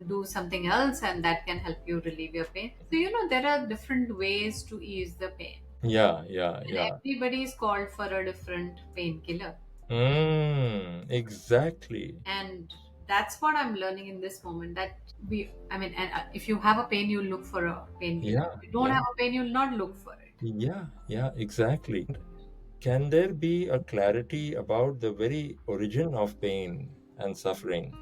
do something else, and that can help you relieve your pain. So there are different ways to ease the pain, Yeah, yeah, and yeah. everybody is called for a different painkiller. Exactly. And that's what I'm learning in this moment, that and if you have a pain, you'll look for a painkiller. Yeah, If you don't yeah, have a pain, you'll not look for it. yeah, yeah, exactly. Can there be a clarity about the very origin of pain and suffering?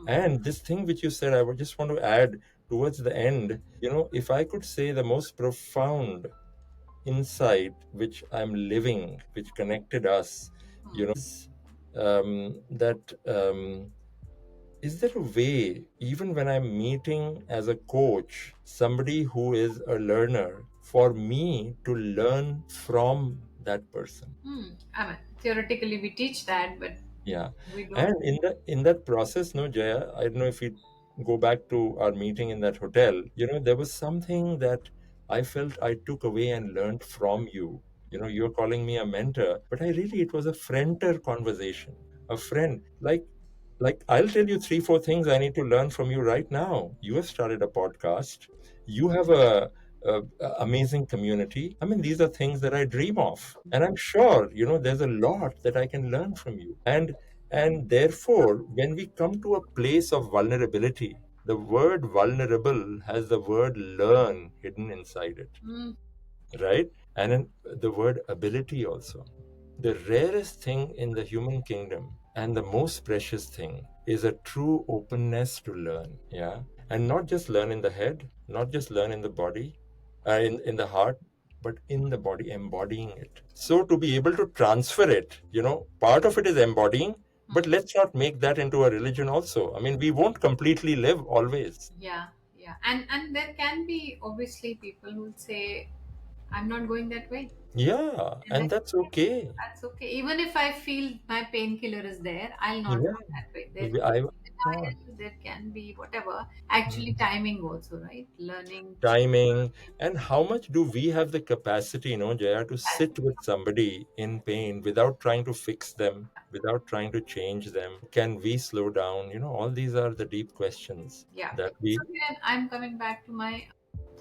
And this thing which you said, I would just want to add towards the end, if I could say the most profound insight which I'm living, which connected us, that is there a way, even when I'm meeting as a coach, somebody who is a learner, for me to learn from that person? I mean, theoretically we teach that, but Yeah. we don't. And in that process, no, Jaya, I don't know if we go back to our meeting in that hotel, there was something that I felt I took away and learned from you. You're calling me a mentor, but it was a friender conversation. A friend. Like I'll tell you three, four things I need to learn from you right now. You have started a podcast. You have a amazing community. I mean, these are things that I dream of, and I'm sure there's a lot that I can learn from you. And therefore, when we come to a place of vulnerability, the word vulnerable has the word learn hidden inside it, Mm, right? And then the word ability also. The rarest thing in the human kingdom and the most precious thing is a true openness to learn. Yeah. And not just learn in the head, not just learn in the body, in the heart, but in the body, embodying it. So to be able to transfer it, part of it is embodying, but let's not make that into a religion also. I mean, we won't completely live always. yeah, yeah, and there can be obviously people who will say, I'm not going that way, Yeah. and And that's okay. that's okay. Even if I feel my painkiller is there, I'll not Yeah. go that way. There can I be not. denial, there can be whatever. Actually, Mm. timing also, right? Learning Timing, and how much do we have the capacity, Jaya, to sit with somebody in pain without trying to fix them, without trying to change them? Can we slow down? All these are the deep questions Yeah. that So we. then I'm coming back to my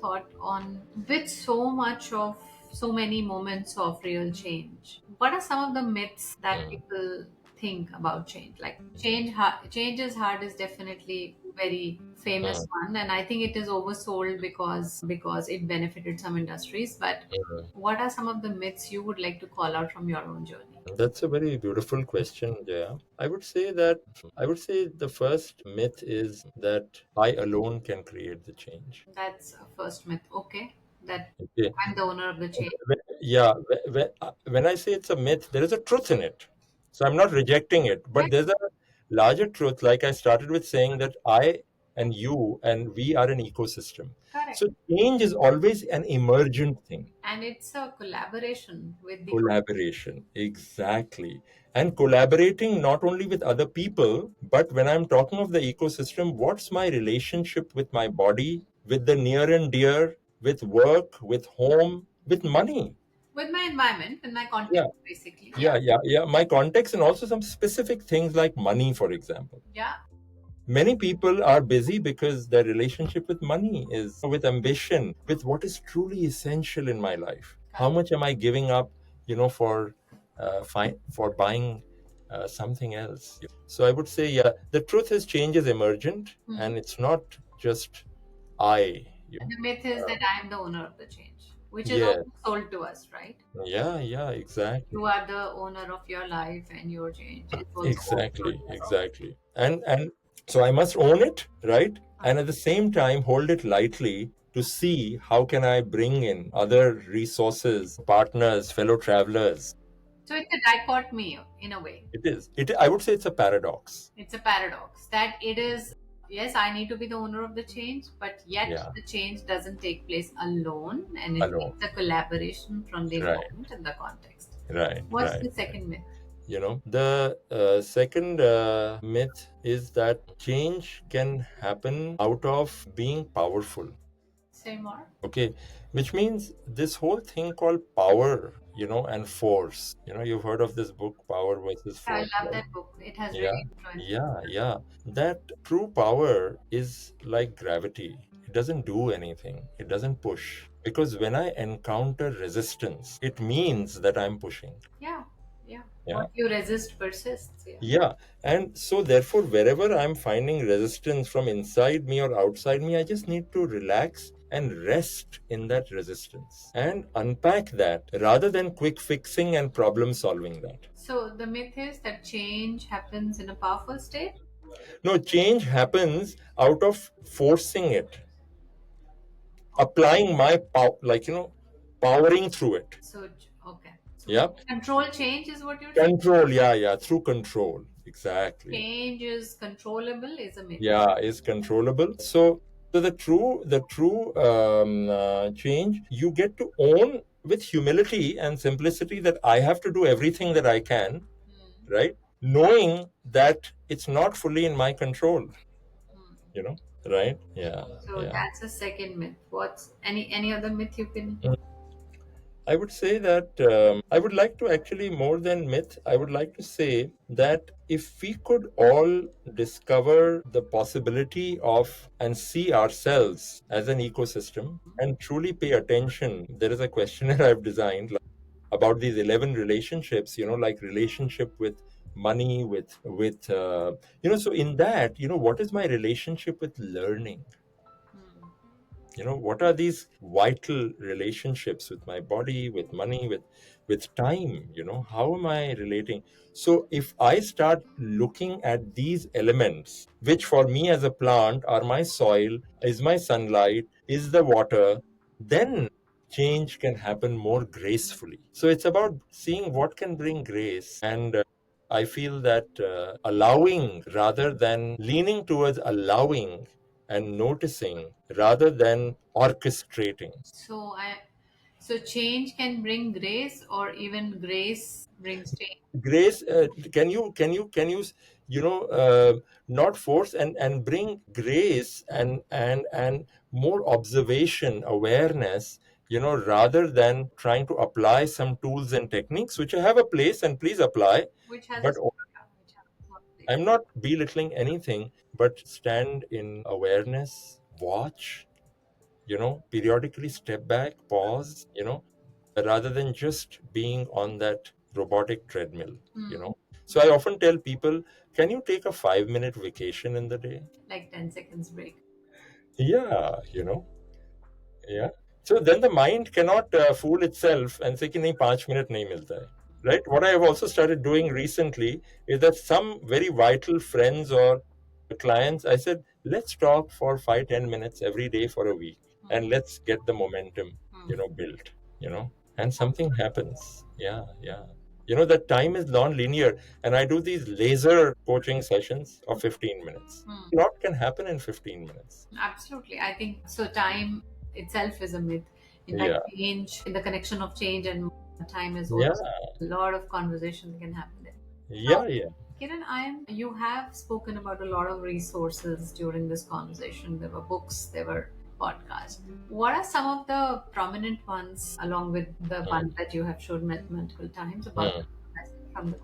thought on, with so many moments of real change, what are some of the myths that Mm, people think about change? Like change is hard is definitely very famous mm, one, and I think it is oversold because it benefited some industries. But mm. what are some of the myths you would like to call out from your own journey? That's a very beautiful question, Jaya. I would say the first myth is that I alone can create the change. That's a first myth. Okay, that Okay. I'm the owner of the change. Yeah, when I say it's a myth, there is a truth in it. So I'm not rejecting it, but Right. there's a larger truth. Like I started with saying that I and you and we are an ecosystem. Correct. So change is always an emergent thing. And it's a collaboration with the Collaboration, exactly. And collaborating not only with other people, but when I'm talking of the ecosystem, what's my relationship with my body, with the near and dear, with work, with home, with money? with my environment, with my Yeah. context, basically. Yeah, Yeah. My context and also some specific things like money, for example. yeah, Many people are busy because their relationship with money is with ambition, with what is truly essential in my life. How correct. much am I giving up, for buying something else? So I would say, yeah, the truth is change is emergent, Hmm. and it's not just I. And the myth is that I am the owner of the change, which is Yeah, also sold to us, right? yeah, exactly. You are the owner of your life and your change. It's also sold Exactly, to us. exactly. And so I must own it, right? And at the same time hold it lightly to see how can I bring in other resources, partners, fellow travelers. So it's a dichotomy in a way. It is. I would say it's a paradox. It's a paradox that it is, yes, I need to be the owner of the change, but yet Yeah, the change doesn't take place alone, and it alone. needs a collaboration from the Right, environment and the context. right, What's right. the second myth? The second myth is that change can happen out of being powerful. Say more. Okay, which means this whole thing called power, and force. You've heard of this book, Power versus I Force, love right? that book. It has Yeah, really influenced me. yeah. That true power is like gravity. It doesn't do anything, it doesn't push. Because when I encounter resistance, it means that I'm pushing. Yeah, yeah. Yeah. What you resist persists. Yeah. Yeah. And so, therefore, wherever I'm finding resistance from inside me or outside me, I just need to relax and rest in that resistance and unpack that rather than quick fixing and problem solving that. So the myth is that change happens in a powerful state. No, change happens out of forcing it, applying my power, powering through it. So okay. So Yeah. control change is what you're saying. Control. Yeah. Through control. Exactly. Change is controllable is a myth. Yeah, is controllable. So the true change you get to own with humility and simplicity that I have to do everything that I can, Hmm. right? Knowing that it's not fully in my control, Hmm. you know, right? Yeah, So yeah. that's a second myth. What's any other myth you can? I would say that I would like to actually, more than myth, I would like to say that if we could all discover the possibility of and see ourselves as an ecosystem and truly pay attention, there is a questionnaire I've designed about these 11 relationships, like relationship with money, so in that, what is my relationship with learning? Hmm. What are these vital relationships with my body, with money, with time? How am I relating? So if I start looking at these elements, which for me as a plant are my soil, is my sunlight, is the water, then change can happen more gracefully. So it's about seeing what can bring grace. And I feel that allowing rather than leaning towards allowing and noticing rather than orchestrating. So so change can bring grace, or even grace brings change. Grace, can you not force and bring grace and more observation, awareness, rather than trying to apply some tools and techniques which have a place and please apply. Which has a But which has a place. I'm not belittling anything, but stand in awareness, watch, periodically step back, pause, rather than just being on that robotic treadmill, you Hmm. know. So I often tell people, can you take a 5-minute vacation in the day? Like 10 seconds break. Yeah, yeah. So then the mind cannot fool itself and say कि नहीं 5 minute नहीं मिलता है. Right? What I have also started doing recently is that some very vital friends or clients, I said, let's talk for 5-10 minutes every day for a week and Hmm. let's get the momentum, Hmm. built, and something happens. Yeah, yeah. That time is non-linear, and I do these laser coaching sessions of 15 minutes. Hmm. A lot can happen in 15 minutes. Absolutely. I think so. Time itself is a myth. In fact, Yeah, change, in the connection of change and time is yeah, also a lot of conversation can happen there. So, yeah, yeah. Kiran, you have spoken about a lot of resources during this conversation. There were books, there were podcasts. What are some of the prominent ones, along with the Mm, one that you have showed multiple times about mm, from the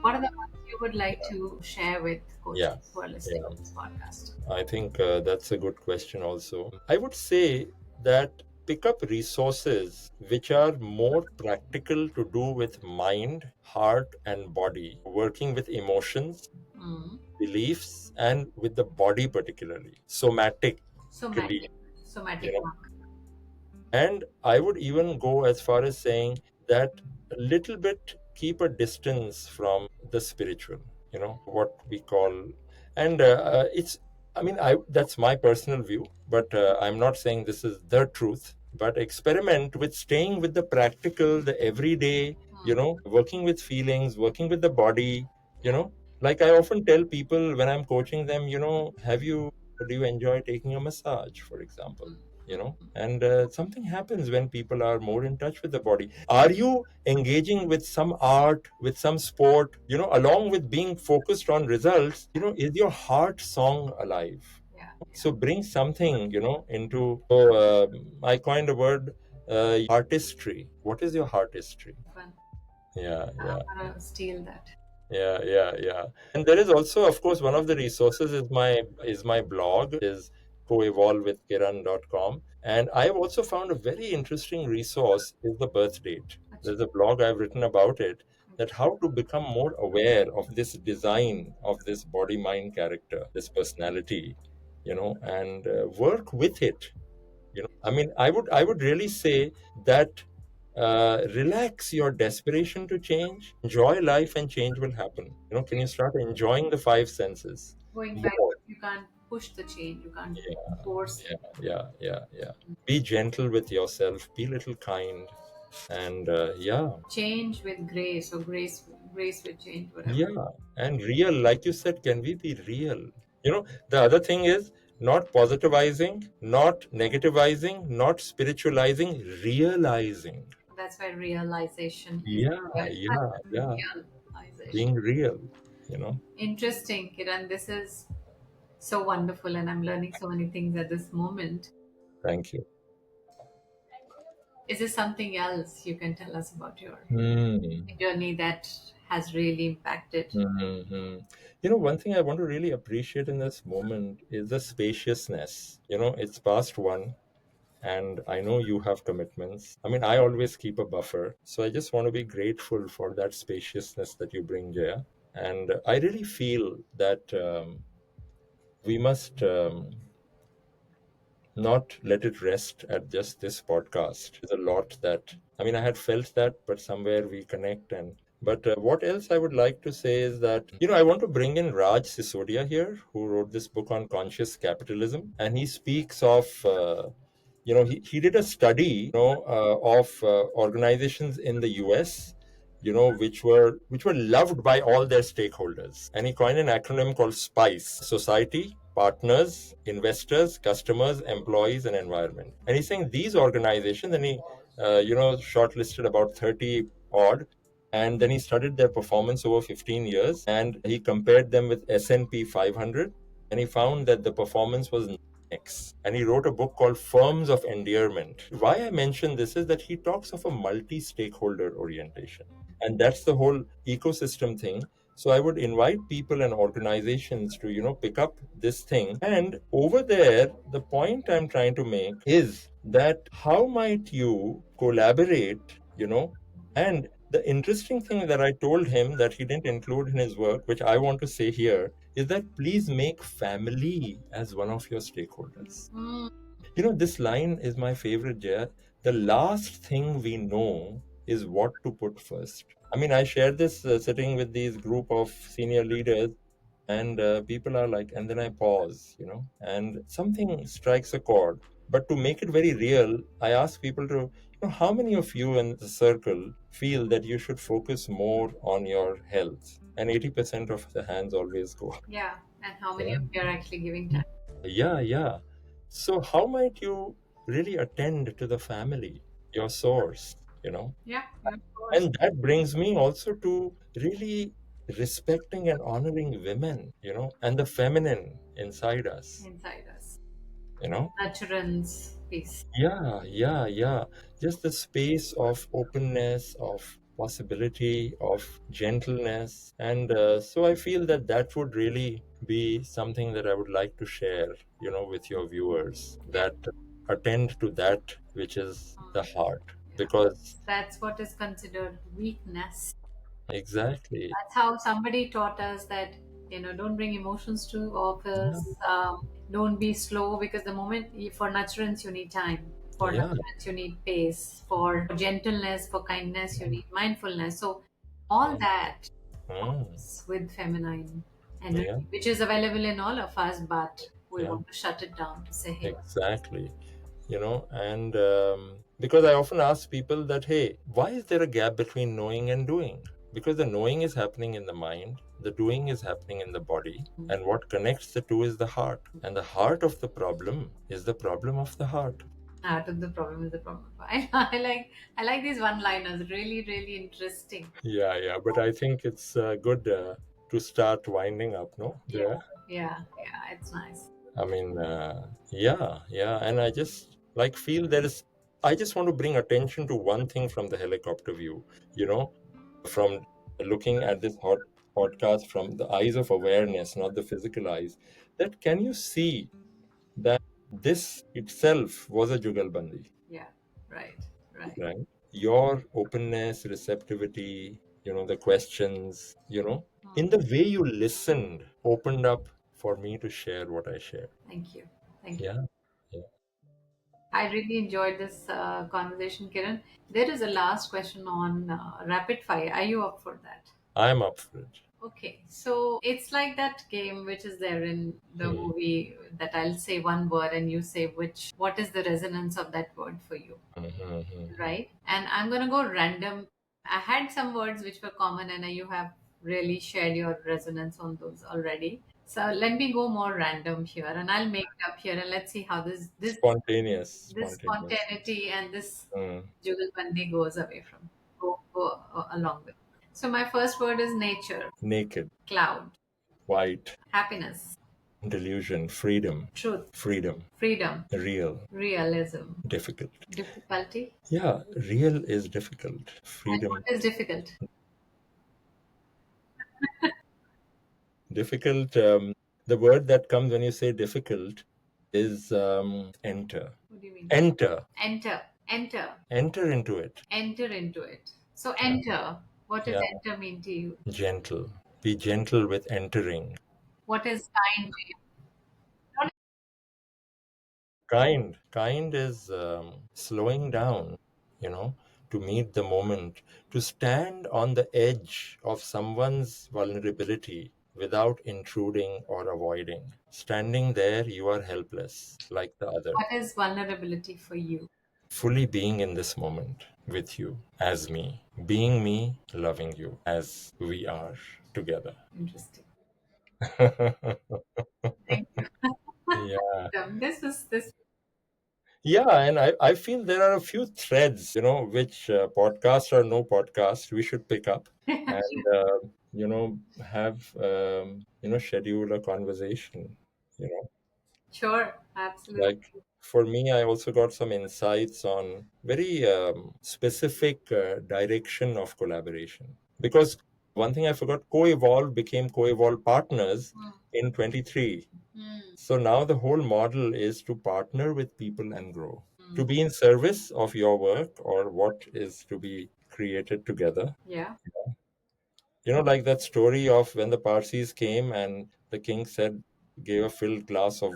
what are the ones you would like to share with coaches yeah, who are listening yeah. to this podcast? I think that's a good question also. I would say that pick up resources which are more practical to do with mind, heart, and body, working with emotions, Hmm. beliefs, and with the body particularly, somatically, Somatic, you somatic know. work. And I would even go as far as saying that a little bit keep a distance from the spiritual, what we call, and it's, I mean, that's my personal view, but I'm not saying this is the truth. But experiment with staying with the practical, the everyday, Hmm. working with feelings, working with the body, like I often tell people when I'm coaching them, do you enjoy taking a massage, for example? And something happens when people are more in touch with the body. Are you engaging with some art, with some sport, along with being focused on results? Is your heart song alive? Yeah. So bring something, into. So I coined a word, artistry. What is your artistry? Fun. Yeah, yeah. I'm gonna steal that. Yeah, yeah, yeah. And there is also, of course, one of the resources is my blog, is coevolvewithkiran.com. And I have also found a very interesting resource is the birth date. There's a blog I've written about it, that how to become more aware of this design of this body mind character, this personality, and work with it. I mean, I would really say that relax your desperation to change, enjoy life, and change will happen. Can you start enjoying the five senses Going back, more? you can't push the change. You can't Yeah, force yeah, yeah, yeah, yeah. Be gentle with yourself, be a little kind, and yeah, change with grace, or grace with change, whatever. yeah, and real, like you said, can we be real? The other thing is not positivizing, not negativizing, not spiritualizing, realizing. That's why realization is Yeah, real. yeah, yeah. Realization. Being real, you know. Interesting, Kiran. This is so wonderful, and I'm learning so many things at this moment. Thank you. Is there something else you can tell us about your Hmm. journey that has really impacted? Hmm. One thing I want to really appreciate in this moment is the spaciousness. It's past one, and I know you have commitments. I mean, I always keep a buffer. So I just want to be grateful for that spaciousness that you bring, Jaya. And I really feel that we must not let it rest at just this podcast. There's a lot that, I mean, I had felt that, but somewhere we connect. But what else I would like to say is that, I want to bring in Raj Sisodia here, who wrote this book on conscious capitalism. And he speaks of, he did a study, of organizations in the US, which were loved by all their stakeholders. And he coined an acronym called SPICE: society, partners, investors, customers, employees, and environment. And he's saying these organizations, and he, shortlisted about 30 odd, and then he studied their performance over 15 years, and he compared them with S&P 500, and he found that the performance was X. And he wrote a book called Firms of Endearment. Why I mention this is that he talks of a multi-stakeholder orientation, and that's the whole ecosystem thing. So I would invite people and organizations to, pick up this thing. And over there, the point I'm trying to make is that how might you collaborate, and the interesting thing that I told him that he didn't include in his work, which I want to say here, is that please make family as one of your stakeholders. This line is my favorite, Jaya. The last thing we know is what to put first. I mean, I share this sitting with these group of senior leaders, and people are like, and then I pause, and something strikes a chord. But to make it very real, I ask people to, how many of you in the circle feel that you should focus more on your health? And 80% of the hands always go up. Yeah, and how many Yeah. of you are actually giving time? Yeah, yeah. So how might you really attend to the family, your source, Yeah, yeah, of course. And that brings me also to really respecting and honoring women, and the feminine inside us, Inside us. you know. Nurturance piece. Yeah, yeah, yeah. Just the space of openness, of possibility, of gentleness. And so I feel that that would really be something that I would like to share, with your viewers, Yeah. that attend to that which is the heart. Yeah. Because That's what is considered weakness. exactly. That's how somebody taught us that, don't bring emotions to Yeah, office. Don't be slow, because the moment for nurturance you need time. For yeah, nurturance you need pace. For gentleness, for kindness you need mindfulness. So all that mm, comes with feminine yeah, energy, which is available in all of us, but we yeah, want to shut it down to say, hey, exactly. And because I often ask people that, hey, why is there a gap between knowing and doing? Because the knowing is happening in the mind, the doing is happening in the body, and what connects the two is the heart. And the heart of the problem is the problem of the heart. Out of the problem is the problem. I like these one-liners. Really, really interesting. Yeah, yeah. But I think it's good to start winding up, no? Yeah, Yeah. yeah, yeah. It's nice. I mean, yeah, yeah. And I just like feel there is, I just want to bring attention to one thing from the helicopter view, you know, from looking at this hot podcast from the eyes of awareness, not the physical eyes, that can you see that this itself was a jugalbandi, Yeah, right, right. right? Your openness, receptivity, the questions, Hmm. in the way you listened, opened up for me to share what I share. Thank you. Thank you. Yeah. Yeah. I really enjoyed this conversation, Kiran. There is a last question on rapid fire. Are you up for that? I'm up for it. Okay, so it's like that game which is there in the Hmm. movie that I'll say one word and you say what is the resonance of that word for you, Mhm. right? And I'm gonna go random. I had some words which were common and you have really shared your resonance on those already. So let me go more random here and I'll make it up here and let's see how Spontaneous, this spontaneous. spontaneity and this Mm. jugalbandi goes away from go along with. So my first word is nature, Naked, cloud, white, happiness, delusion, freedom, truth, freedom, freedom, real, realism, difficult. difficulty. Yeah, real is difficult. And what Freedom, is difficult? difficult. The word that comes when you say difficult is enter. What do you mean? Enter. Enter, enter, Enter into it. enter into it. So Yeah. enter. What does Yeah. enter mean to you? Gentle. Be gentle with entering. What is kind to you? Not Kind is slowing down, you know, to meet the moment, to stand on the edge of someone's vulnerability without intruding or avoiding. Standing there, you are helpless, like the other. what is vulnerability for you? Fully being in this moment with you as me, loving you as we are together. Interesting. Thank you. Yeah. This was this. Yeah, and I feel there are a few threads, which podcast or no podcast, we should pick up and, have, schedule a conversation, you know. Sure, absolutely. Like for me, I also got some insights on very specific direction of collaboration. Because one thing I forgot, co-evolve became co-evolve partners Hmm. in 23. Hmm. So now the whole model is to partner with people and grow, to Hmm. be in service of your work or what is to be created together. Yeah. Like that story of when the Parsis came and the king said, gave a filled glass of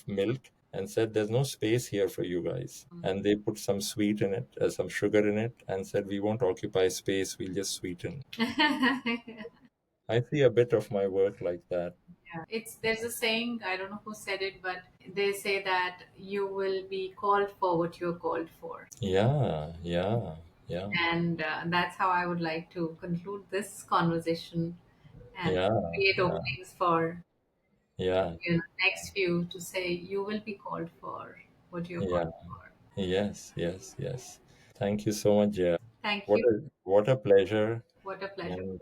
milk and said, "There's no space here for you guys." And they put some sweet in it, some sugar in it, and said, "We won't occupy space. We'll just sweeten." Yeah. I see a bit of my work like that. It's there's a saying, I don't know who said it, but they say that you will be called for what you're called for. Yeah, yeah, yeah, And that's how I would like to conclude this conversation and yeah, create yeah, openings for yeah, next few to say you will be called for what you're yeah. called for. Yes, yes, yes. Thank you so much, Jaya. Thank What you. a pleasure. What a pleasure. And